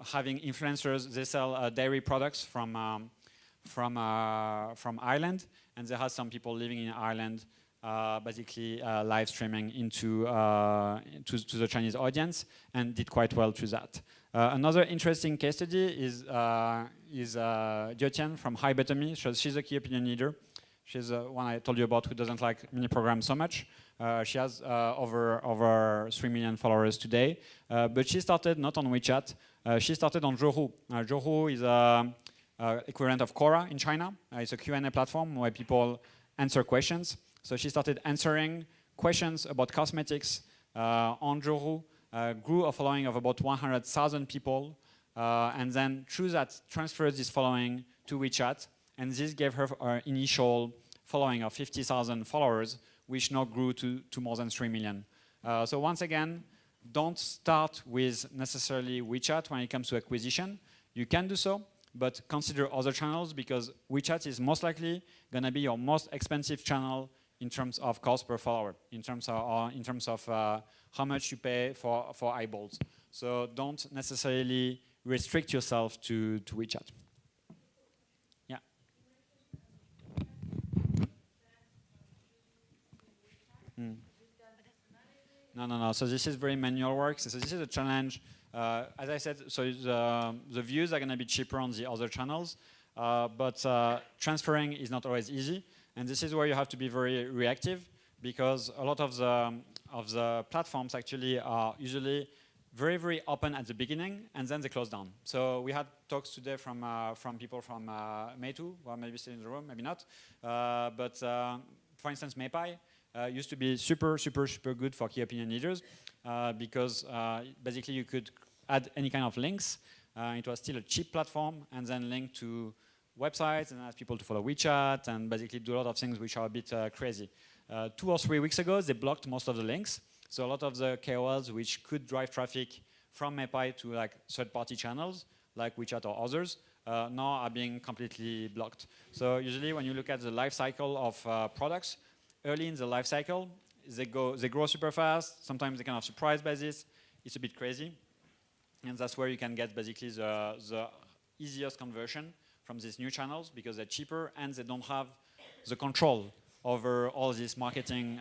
having influencers. They sell dairy products from Ireland, and they had some people living in Ireland basically live streaming into to the Chinese audience, and did quite well through that. Another interesting case study is Jiutian from Hi Better Me. She's a key opinion leader. She's one I told you about who doesn't like mini programs so much. She has over 3 million followers today, but she started not on WeChat. She started on Zhuhu. Zhuhu is equivalent of Quora in China. It's a Q&A platform where people answer questions. So she started answering questions about cosmetics on Zhuhu, grew a following of about 100,000 people, and then through that transferred this following to WeChat, and this gave her an initial following of 50,000 followers, which now grew to more than 3 million. So once again, don't start with necessarily WeChat when it comes to acquisition. You can do so, but consider other channels, because WeChat is most likely going to be your most expensive channel in terms of cost per follower, in terms of how much you pay for eyeballs. So don't necessarily restrict yourself to WeChat. Yeah. No. So this is very manual work. So this is a challenge. As I said, so the views are going to be cheaper on the other channels, but transferring is not always easy. And this is where you have to be very reactive, because a lot of the platforms actually are usually very open at the beginning, and then they close down. So we had talks today from people from Meitu, who are maybe still in the room, maybe not. But for instance, Meipai used to be super good for key opinion leaders, because basically you could add any kind of links. It was still a cheap platform, and then link to websites and ask people to follow WeChat, and basically do a lot of things which are a bit crazy. 2 or 3 weeks ago, they blocked most of the links. So a lot of the KOLs which could drive traffic from Meipai to like third-party channels, like WeChat or others, now are being completely blocked. So usually when you look at the life cycle of products, early in the life cycle, they grow super fast. Sometimes they kind of surprised by this. It's a bit crazy. And that's where you can get basically the easiest conversion from these new channels, because they're cheaper and they don't have the control over all these marketing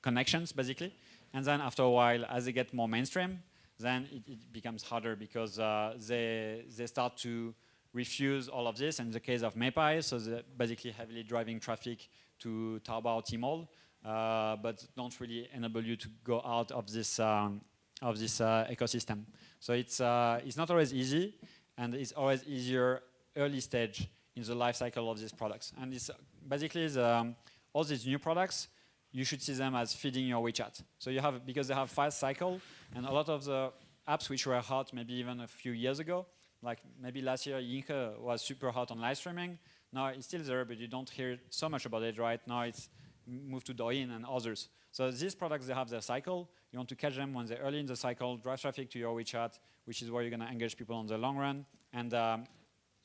connections, basically. And then after a while, as they get more mainstream, then it becomes harder, because they start to refuse all of this. In the case of Meipai, so they're basically heavily driving traffic to Taobao, Tmall, but don't really enable you to go out of this ecosystem. So it's not always easy, and it's always easier early stage in the life cycle of these products. And it's basically all these new products, you should see them as feeding your WeChat. So you have, because they have fast cycle, and a lot of the apps which were hot maybe even a few years ago, like maybe last year Yinke was super hot on live streaming. Now it's still there, but you don't hear so much about it right now. It's moved to Douyin and others. So these products, they have their cycle. You want to catch them when they're early in the cycle, drive traffic to your WeChat, which is where you're going to engage people on the long run. And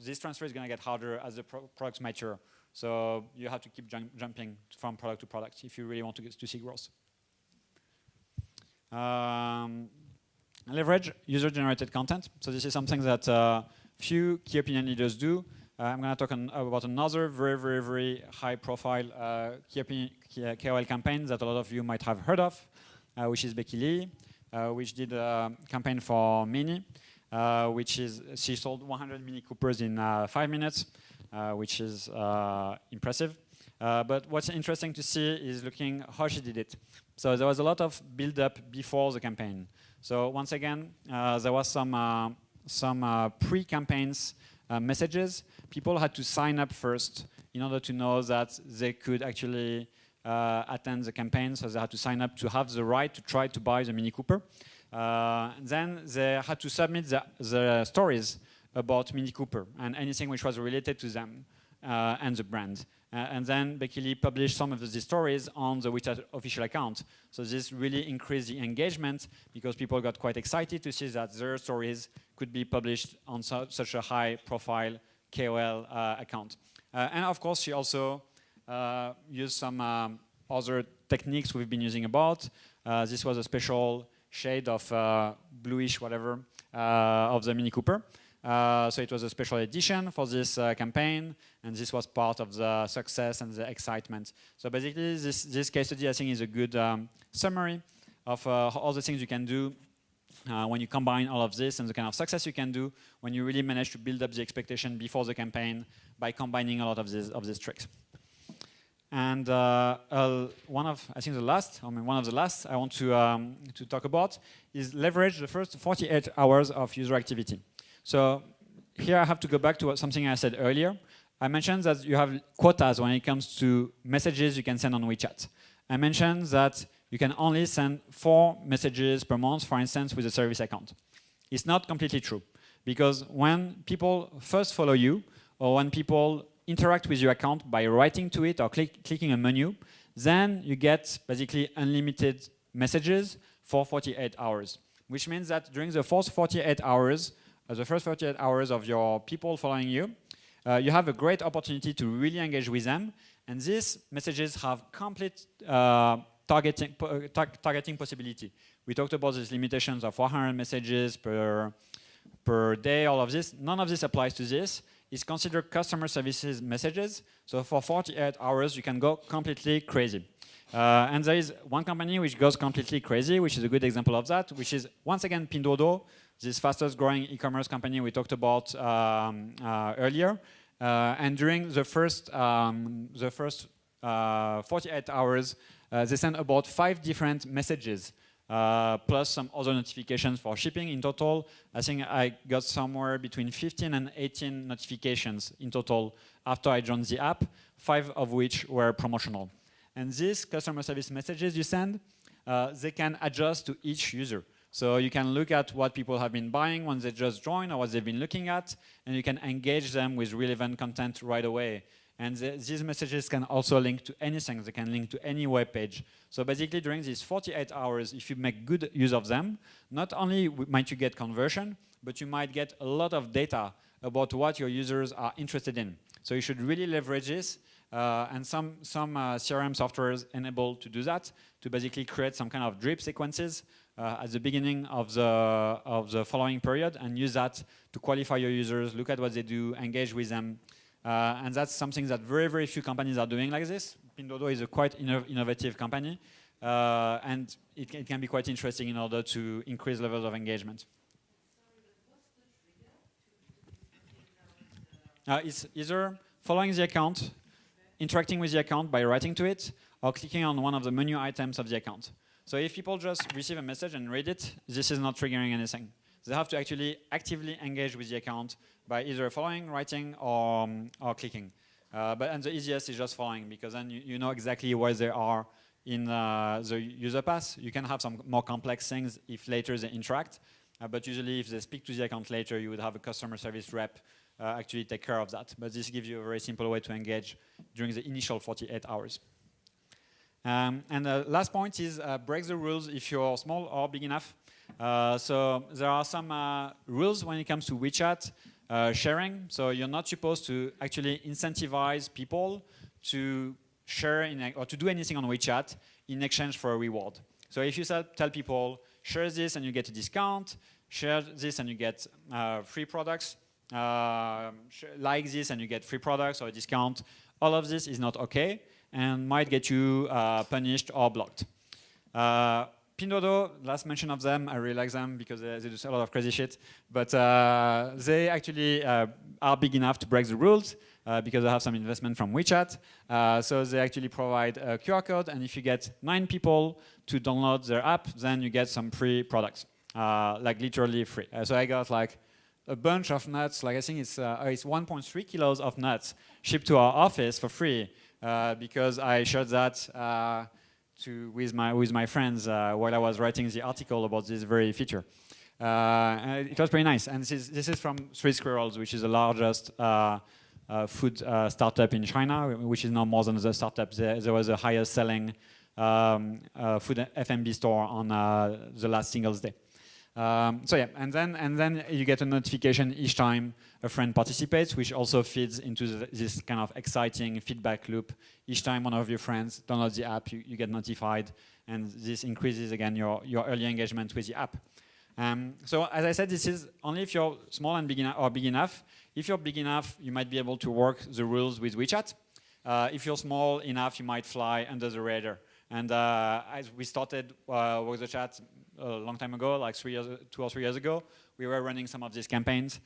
this transfer is going to get harder as the products mature. So you have to keep jumping from product to product if you really want to see growth. Leverage user-generated content. So this is something that few key opinion leaders do. I'm going to talk about another very high-profile KOL campaign that a lot of you might have heard of, which is Becky Lee, which did a campaign for Mini, she sold 100 Mini Coopers in 5 minutes, which is impressive. But what's interesting to see is looking how she did it. So there was a lot of build-up before the campaign. So once again, there was some pre-campaigns messages. People had to sign up first in order to know that they could actually attend the campaign. So they had to sign up to have the right to try to buy the Mini Cooper. Then they had to submit the stories about Mini Cooper and anything which was related to them and the brand. And then Becky Lee published some of these stories on the WeChat official account. So this really increased the engagement because people got quite excited to see that their stories could be published on such a high-profile KOL account. And of course, she also used some other techniques we've been using about. This was a special shade of bluish whatever of the Mini Cooper. So it was a special edition for this campaign, and this was part of the success and the excitement. So basically, this case study, I think, is a good summary of all the things you can do when you combine all of this and the kind of success you can do when you really manage to build up the expectation before the campaign by combining a lot of these tricks. And one of the last I want to talk about is leverage the first 48 hours of user activity. So here I have to go back to something I said earlier. I mentioned that you have quotas when it comes to messages you can send on WeChat. I mentioned that you can only send 4 messages per month, for instance, with a service account. It's not completely true, because when people first follow you, or when people interact with your account by writing to it or clicking a menu, then you get basically unlimited messages for 48 hours, which means that during the first 48 hours, of your people following you, you have a great opportunity to really engage with them, and these messages have complete targeting possibility. We talked about these limitations of 100 messages per day, all of this. None of this applies to this. It's considered customer services messages, so for 48 hours you can go completely crazy. And there is one company which goes completely crazy, which is a good example of that, which is, once again, Pinduoduo, this fastest growing e-commerce company we talked about earlier. And during the first 48 hours, they sent about 5 different messages, plus some other notifications for shipping. In total, I think I got somewhere between 15 and 18 notifications in total after I joined the app, 5 of which were promotional. And these customer service messages you send, they can adjust to each user. So you can look at what people have been buying when they just join or what they've been looking at, and you can engage them with relevant content right away. And these messages can also link to anything. They can link to any web page. So basically, during these 48 hours, if you make good use of them, not only might you get conversion, but you might get a lot of data about what your users are interested in. So you should really leverage this. And some CRM softwares enable to do that, to basically create some kind of drip sequences at the beginning of the following period, and use that to qualify your users, look at what they do, engage with them. And that's something that very few companies are doing like this. Pinduoduo is a quite innovative company, and it can be quite interesting in order to increase levels of engagement. It's either following the account, interacting with the account by writing to it, or clicking on one of the menu items of the account. So if people just receive a message and read it, this is not triggering anything. They have to actually actively engage with the account by either following, writing, or clicking. And the easiest is just following, because then you know exactly where they are in the user path. You can have some more complex things if later they interact, but usually if they speak to the account later, you would have a customer service rep actually take care of that. But this gives you a very simple way to engage during the initial 48 hours. And the last point is break the rules if you're small or big enough. So there are some rules when it comes to WeChat. sharing. So you're not supposed to actually incentivize people to share or to do anything on WeChat in exchange for a reward. So if you tell people, share this and you get a discount, share this and you get free products, like this and you get free products or a discount, all of this is not okay and might get you punished or blocked. Pinduoduo, last mention of them, I really like them because they do a lot of crazy shit, but they actually are big enough to break the rules because they have some investment from WeChat. So they actually provide a QR code, and if you get 9 people to download their app, then you get some free products, like literally free. So I got like a bunch of nuts, like I think it's 1.3 kilos of nuts shipped to our office for free because I shared that with my friends while I was writing the article about this very feature. It was pretty nice. And this is from Three Squirrels, which is the largest food startup in China, which is now more than the startup. There was the highest selling food F&B store on the last Singles Day. So yeah, and then you get a notification each time a friend participates, which also feeds into this kind of exciting feedback loop. Each time one of your friends downloads the app, you get notified, and this increases again your early engagement with the app. So as I said, this is only if you're small and big enough. If you're big enough, you might be able to work the rules with WeChat. If you're small enough, you might fly under the radar. And as we started WalkTheChat a long time ago, like 2 or 3 years ago, we were running some of these campaigns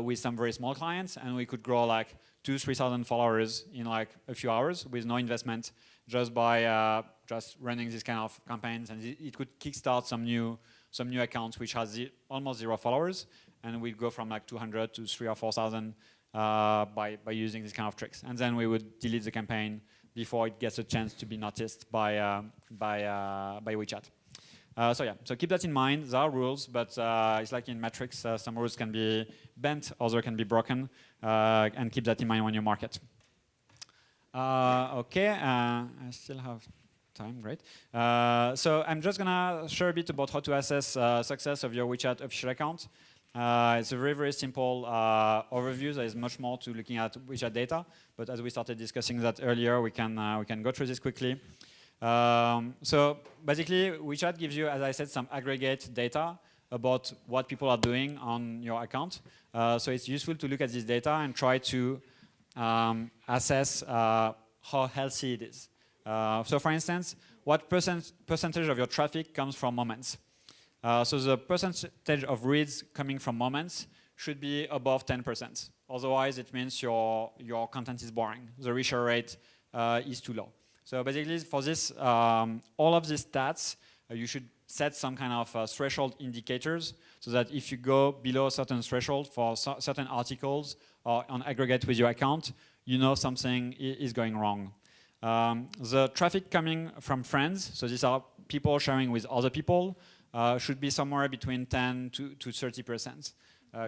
with some very small clients, and we could grow like 2,000–3,000 followers in like a few hours with no investment, just by just running these kind of campaigns, and it could kickstart some new accounts which has almost 0 followers, and we'd go from like 200 to 3,000 or 4,000 by using these kind of tricks, and then we would delete the campaign before it gets a chance to be noticed by WeChat. So yeah, so keep that in mind. There are rules, but it's like in metrics, some rules can be bent, others can be broken, and keep that in mind when you market. Okay, I still have time, great. So I'm just gonna share a bit about how to assess success of your WeChat official account. It's a very, very simple overview. There is much more to looking at WeChat data, but as we started discussing that earlier, we can go through this quickly. So basically, WeChat gives you, as I said, some aggregate data about what people are doing on your account. So it's useful to look at this data and try to assess how healthy it is. So for instance, what percentage of your traffic comes from moments? So the percentage of reads coming from moments should be above 10%. Otherwise, it means your content is boring. The reshare rate is too low. So basically, for this, all of these stats, you should set some kind of threshold indicators so that if you go below a certain threshold for certain articles or on aggregate with your account, you know something is going wrong. The traffic coming from friends, so these are people sharing with other people, should be somewhere between 10 to 30%.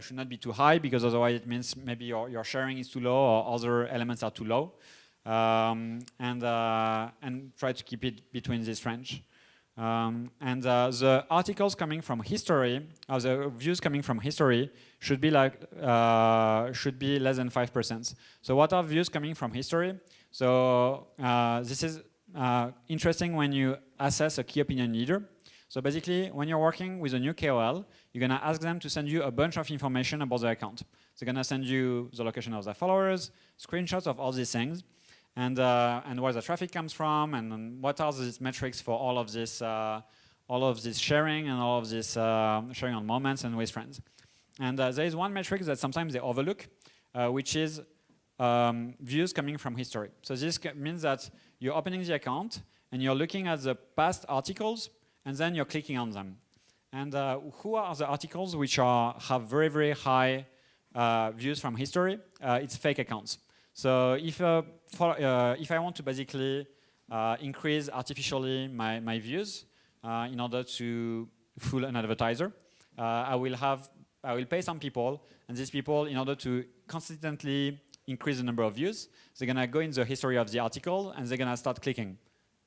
Should not be too high because otherwise it means maybe your sharing is too low or other elements are too low. And try to keep it between this range. The articles coming from history, or the views coming from history, should be less than 5%. So what are views coming from history? So this is interesting when you assess a key opinion leader. So basically, when you're working with a new KOL, you're going to ask them to send you a bunch of information about their account. They're going to send you the location of their followers, screenshots of all these things, and where the traffic comes from, and what are these metrics for all of this sharing and all of this sharing on moments and with friends. And there is one metric that sometimes they overlook, which is views coming from history. So this means that you're opening the account and you're looking at the past articles, and then you're clicking on them. And who are the articles which have very, very high views from history? It's fake accounts. So if I want to basically increase artificially my views in order to fool an advertiser, I will pay some people, and these people, in order to consistently increase the number of views, they're gonna go in the history of the article and they're gonna start clicking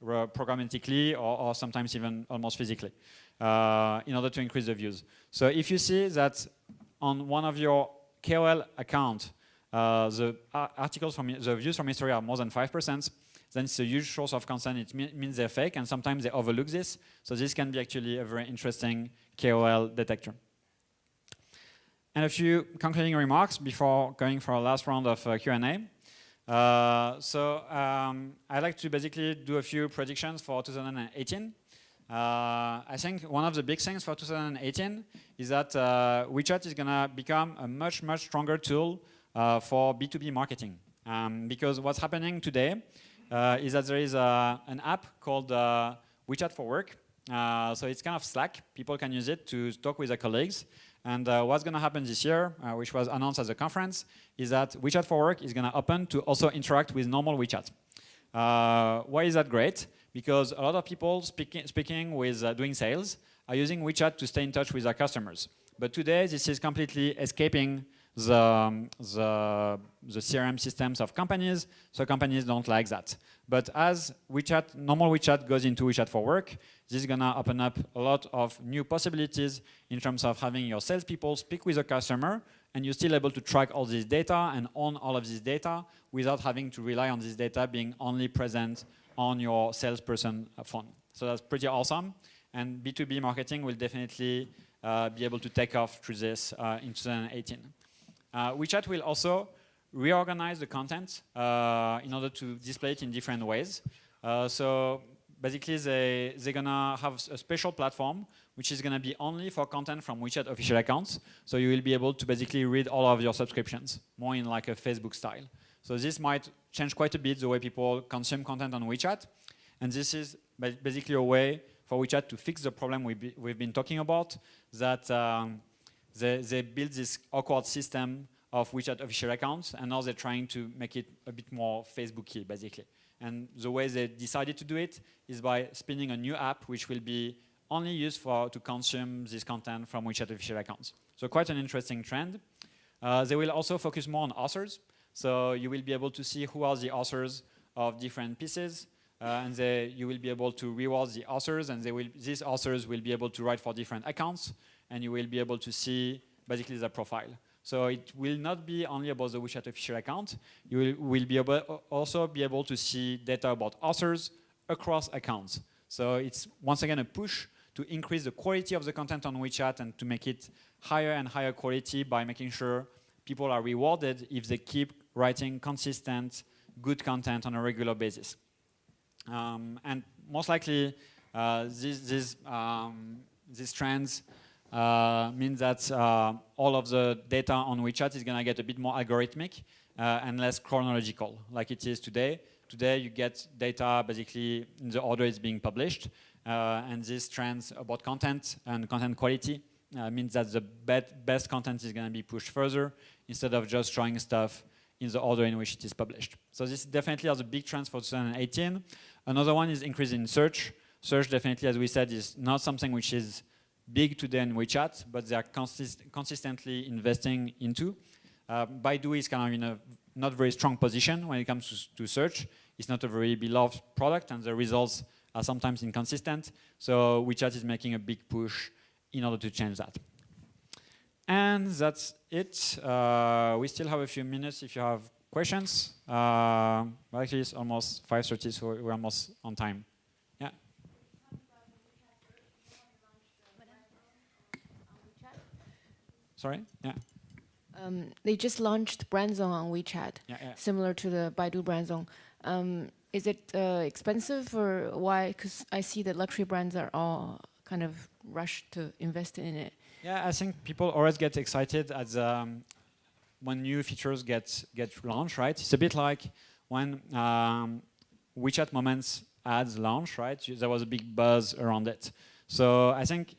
programmatically or sometimes even almost physically in order to increase the views. So if you see that on one of your KOL account, the articles from the views from history are more than 5%, then it's a huge source of concern. It means they're fake, and sometimes they overlook this. So this can be actually a very interesting KOL detector. And a few concluding remarks before going for our last round of Q&A. I'd like to basically do a few predictions for 2018. I think one of the big things for 2018 is that WeChat is going to become a much, much stronger tool for B2B marketing. Because what's happening today is that there is an app called WeChat for Work. So it's kind of Slack. People can use it to talk with their colleagues. And what's going to happen this year, which was announced at the conference, is that WeChat for Work is going to open to also interact with normal WeChat. Why is that great? Because a lot of people speaking with doing sales are using WeChat to stay in touch with their customers. But today, this is completely escaping the CRM systems of companies, so companies don't like that. But as WeChat, normal WeChat goes into WeChat for Work, this is going to open up a lot of new possibilities in terms of having your salespeople speak with a customer, and you're still able to track all this data and own all of this data without having to rely on this data being only present on your salesperson phone. So that's pretty awesome, and B2B marketing will definitely be able to take off through this in 2018. WeChat will also reorganize the content in order to display it in different ways. So basically, they're going to have a special platform which is going to be only for content from WeChat official accounts. So you will be able to basically read all of your subscriptions, more in like a Facebook style. So this might change quite a bit the way people consume content on WeChat. And this is basically a way for WeChat to fix the problem we've been talking about, that they built this awkward system of WeChat official accounts, and now they're trying to make it a bit more Facebooky, basically. And the way they decided to do it is by spinning a new app, which will be only used to consume this content from WeChat official accounts. So quite an interesting trend. They will also focus more on authors. So you will be able to see who are the authors of different pieces, and you will be able to reward the authors, and these authors will be able to write for different accounts, and you will be able to see basically their profile. So it will not be only about the WeChat official account. You will be also be able to see data about authors across accounts. So it's once again a push to increase the quality of the content on WeChat and to make it higher and higher quality by making sure people are rewarded if they keep writing consistent, good content on a regular basis. And most likely, these trends mean that all of the data on WeChat is going to get a bit more algorithmic and less chronological, like it is today. Today, you get data basically in the order it's being published, and these trends about content and content quality means that the best content is going to be pushed further instead of just showing stuff in the order in which it is published. So this definitely are the big trends for 2018. Another one is increase in search. Search definitely, as we said, is not something which is big today in WeChat, but they are consistently investing into. Baidu is kind of in a not very strong position when it comes to search. It's not a very beloved product, and the results are sometimes inconsistent. So WeChat is making a big push in order to change that. And that's it. We still have a few minutes if you have questions. But actually, it's almost 5:30, so we're almost on time. Yeah. Sorry? Yeah. They just launched Brand Zone on WeChat, similar to the Baidu Brand Zone. Is it expensive, or why? Because I see that luxury brands are all kind of rushed to invest in it. Yeah, I think people always get excited as when new features get launched, right? It's a bit like when WeChat Moments ads launched, right? There was a big buzz around it. So I think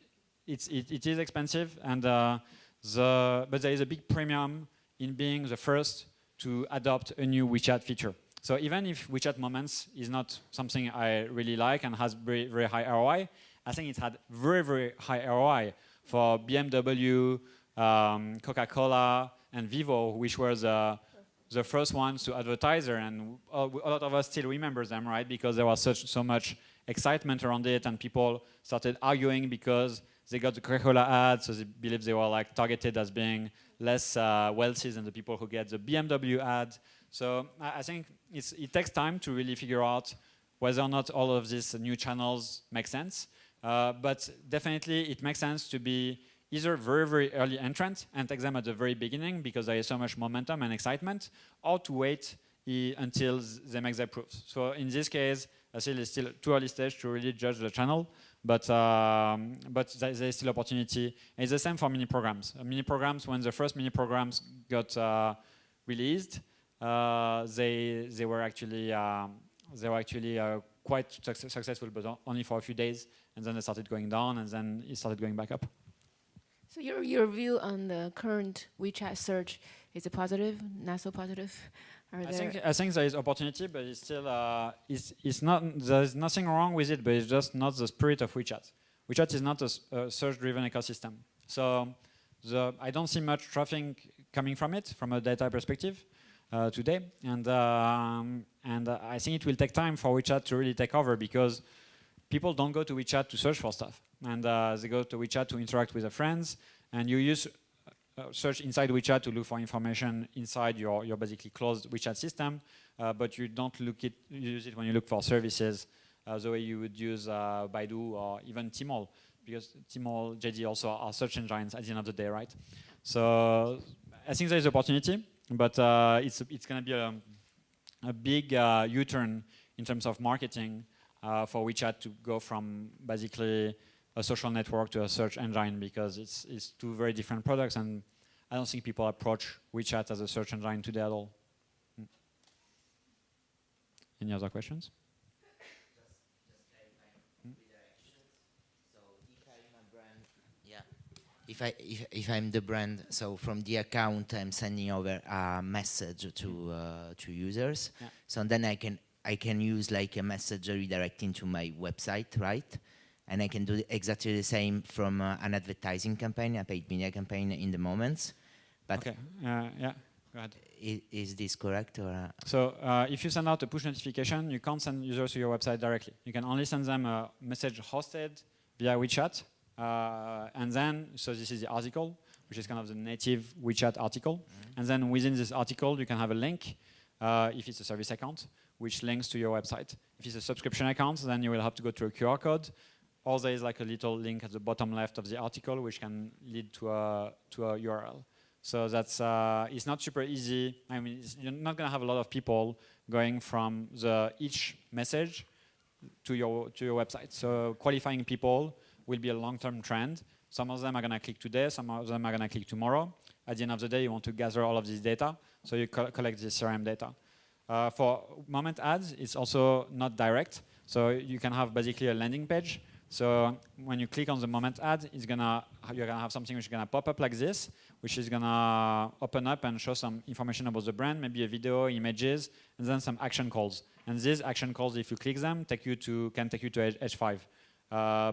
it is expensive, and but there is a big premium in being the first to adopt a new WeChat feature. So even if WeChat Moments is not something I really like and has very, very high ROI, I think it had very, very high ROI for BMW, Coca-Cola, and Vivo, which were the first ones to advertise there. And a lot of us still remember them, right? Because there was so much excitement around it, and people started arguing because they got the Coca-Cola ad, so they believe they were like targeted as being less wealthy than the people who get the BMW ad. So I think it takes time to really figure out whether or not all of these new channels make sense. But definitely it makes sense to be either very, very early entrant and take them at the very beginning because there is so much momentum and excitement, or to wait until they make their proofs. So in this case, I feel it's still too early stage to really judge the channel, but there is still opportunity. It's the same for mini programs. Mini programs, when the first mini programs got released, they were actually quite successful, but only for a few days, and then they started going down, and then it started going back up. So your view on the current WeChat search, is it positive, not so positive? I think there is opportunity, but it's still it's not. There's nothing wrong with it, but it's just not the spirit of WeChat. WeChat is not a search-driven ecosystem, so I don't see much traffic coming from it from a data perspective today, and I think it will take time for WeChat to really take over because people don't go to WeChat to search for stuff, and they go to WeChat to interact with their friends, and you use search inside WeChat to look for information inside your basically closed WeChat system, but you don't use it when you look for services the way you would use Baidu or even Tmall, because Tmall, JD also are search engines at the end of the day, right? So I think there is opportunity, but it's going to be a big U-turn in terms of marketing for WeChat to go from basically a social network to a search engine, because it's two very different products, and I don't think people approach WeChat as a search engine today at all. Any other questions? Just clarifying redirections. So if I'm a brand, yeah. If I'm the brand, so from the account I'm sending over a message to users. Yeah. So then I can use like a message redirecting to my website, right? And I can do exactly the same from an advertising campaign, a paid media campaign in the moments. But okay, yeah, go ahead. Is this correct? Or so if you send out a push notification, you can't send users to your website directly. You can only send them a message hosted via WeChat. And then, so this is the article, which is kind of the native WeChat article. Mm-hmm. And then within this article, you can have a link, if it's a service account, which links to your website. If it's a subscription account, then you will have to go to a QR code. Or there is like a little link at the bottom left of the article, which can lead to a URL. So that's it's not super easy. I mean, you're not going to have a lot of people going from each message to your website. So qualifying people will be a long-term trend. Some of them are going to click today. Some of them are going to click tomorrow. At the end of the day, you want to gather all of this data, so you collect this CRM data. For moment ads, it's also not direct. So you can have basically a landing page. So when you click on the moment ad, you're gonna have something which is gonna pop up like this, which is gonna open up and show some information about the brand, maybe a video, images, and then some action calls. And these action calls, if you click them, can take you to H5.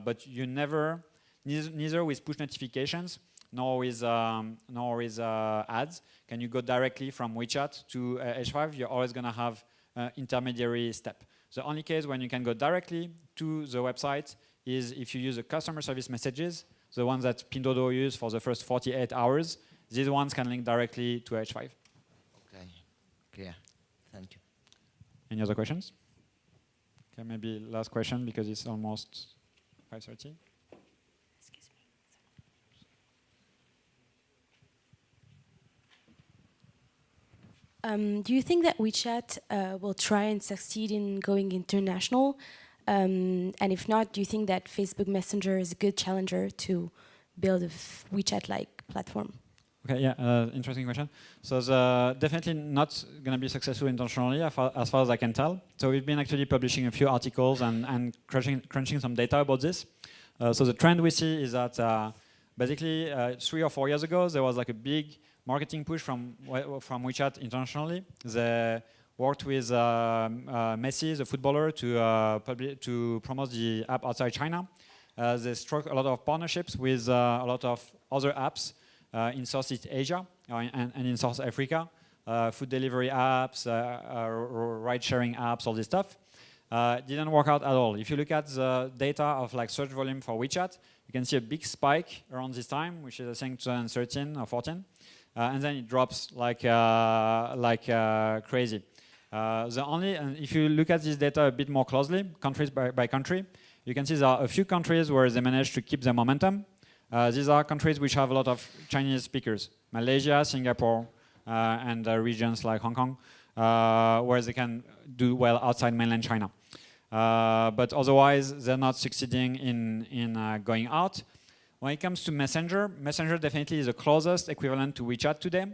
But you neither with push notifications nor with ads, can you go directly from WeChat to H5. You're always gonna have an intermediary step. The only case when you can go directly to the website is if you use the customer service messages, the ones that Pinduoduo use for the first 48 hours. These ones can link directly to H5. Okay, clear. Thank you. Any other questions? Okay, maybe last question because it's almost 5:30. Excuse me. Do you think that WeChat will try and succeed in going international? And if not, do you think that Facebook Messenger is a good challenger to build a WeChat-like platform? Okay, yeah, interesting question. So definitely not going to be successful internationally as far as I can tell. So we've been actually publishing a few articles and crunching some data about this. So the trend we see is that basically 3 or 4 years ago, there was like a big marketing push from WeChat internationally. They worked with Messi, the footballer, to promote the app outside China. They struck a lot of partnerships with a lot of other apps in Southeast Asia and in South Africa, food delivery apps, ride-sharing apps, all this stuff. didn't work out at all. If you look at the data of like search volume for WeChat, you can see a big spike around this time, which is I think 2013 or 14, and then it drops like crazy. And if you look at this data a bit more closely, countries by country, you can see there are a few countries where they managed to keep the momentum. These are countries which have a lot of Chinese speakers: Malaysia, Singapore, and regions like Hong Kong, where they can do well outside mainland China. But otherwise, they're not succeeding in going out. When it comes to Messenger, Messenger definitely is the closest equivalent to WeChat today.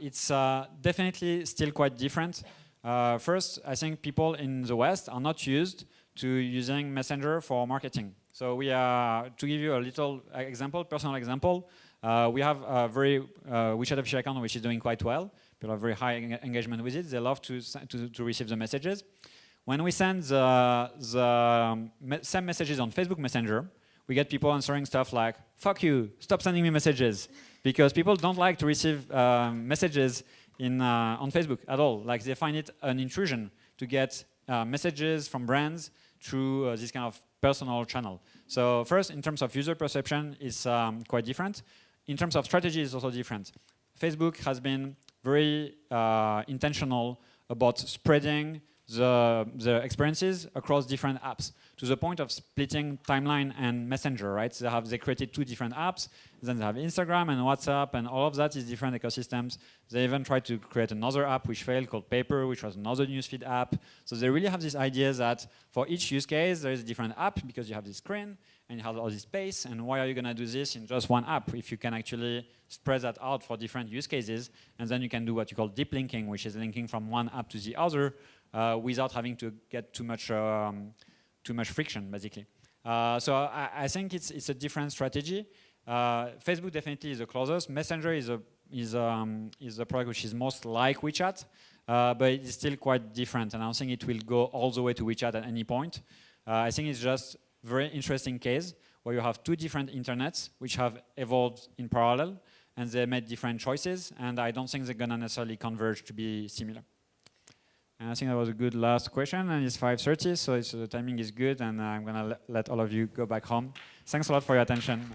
It's definitely still quite different. First, I think people in the West are not used to using Messenger for marketing. So we are, to give you a little example, personal example, we have a very WeChat official account which is doing quite well. People have very high engagement with it. They love to receive the messages. When we send the same messages on Facebook Messenger, we get people answering stuff like, "Fuck you, stop sending me messages," because people don't like to receive messages on Facebook at all. Like they find it an intrusion to get messages from brands through this kind of personal channel. So first, in terms of user perception, it's quite different. In terms of strategy, it's also different. Facebook has been very intentional about spreading the experiences across different apps to the point of splitting timeline and Messenger, right? They created two different apps, then they have Instagram and WhatsApp, and all of that is different ecosystems. They even tried to create another app which failed called Paper, which was another newsfeed app. So they really have this idea that for each use case, there is a different app because you have this screen and you have all this space, and why are you gonna do this in just one app if you can actually spread that out for different use cases, and then you can do what you call deep linking, which is linking from one app to the other, without having to get too much friction, basically. So I think it's a different strategy. Facebook definitely is the closest. Messenger is a product which is most like WeChat, but it's still quite different. And I don't think it will go all the way to WeChat at any point. I think it's just a very interesting case where you have two different internets which have evolved in parallel, and they made different choices. And I don't think they're gonna necessarily converge to be similar. And I think that was a good last question, and it's 5:30, so the timing is good, and I'm gonna let all of you go back home. Thanks a lot for your attention.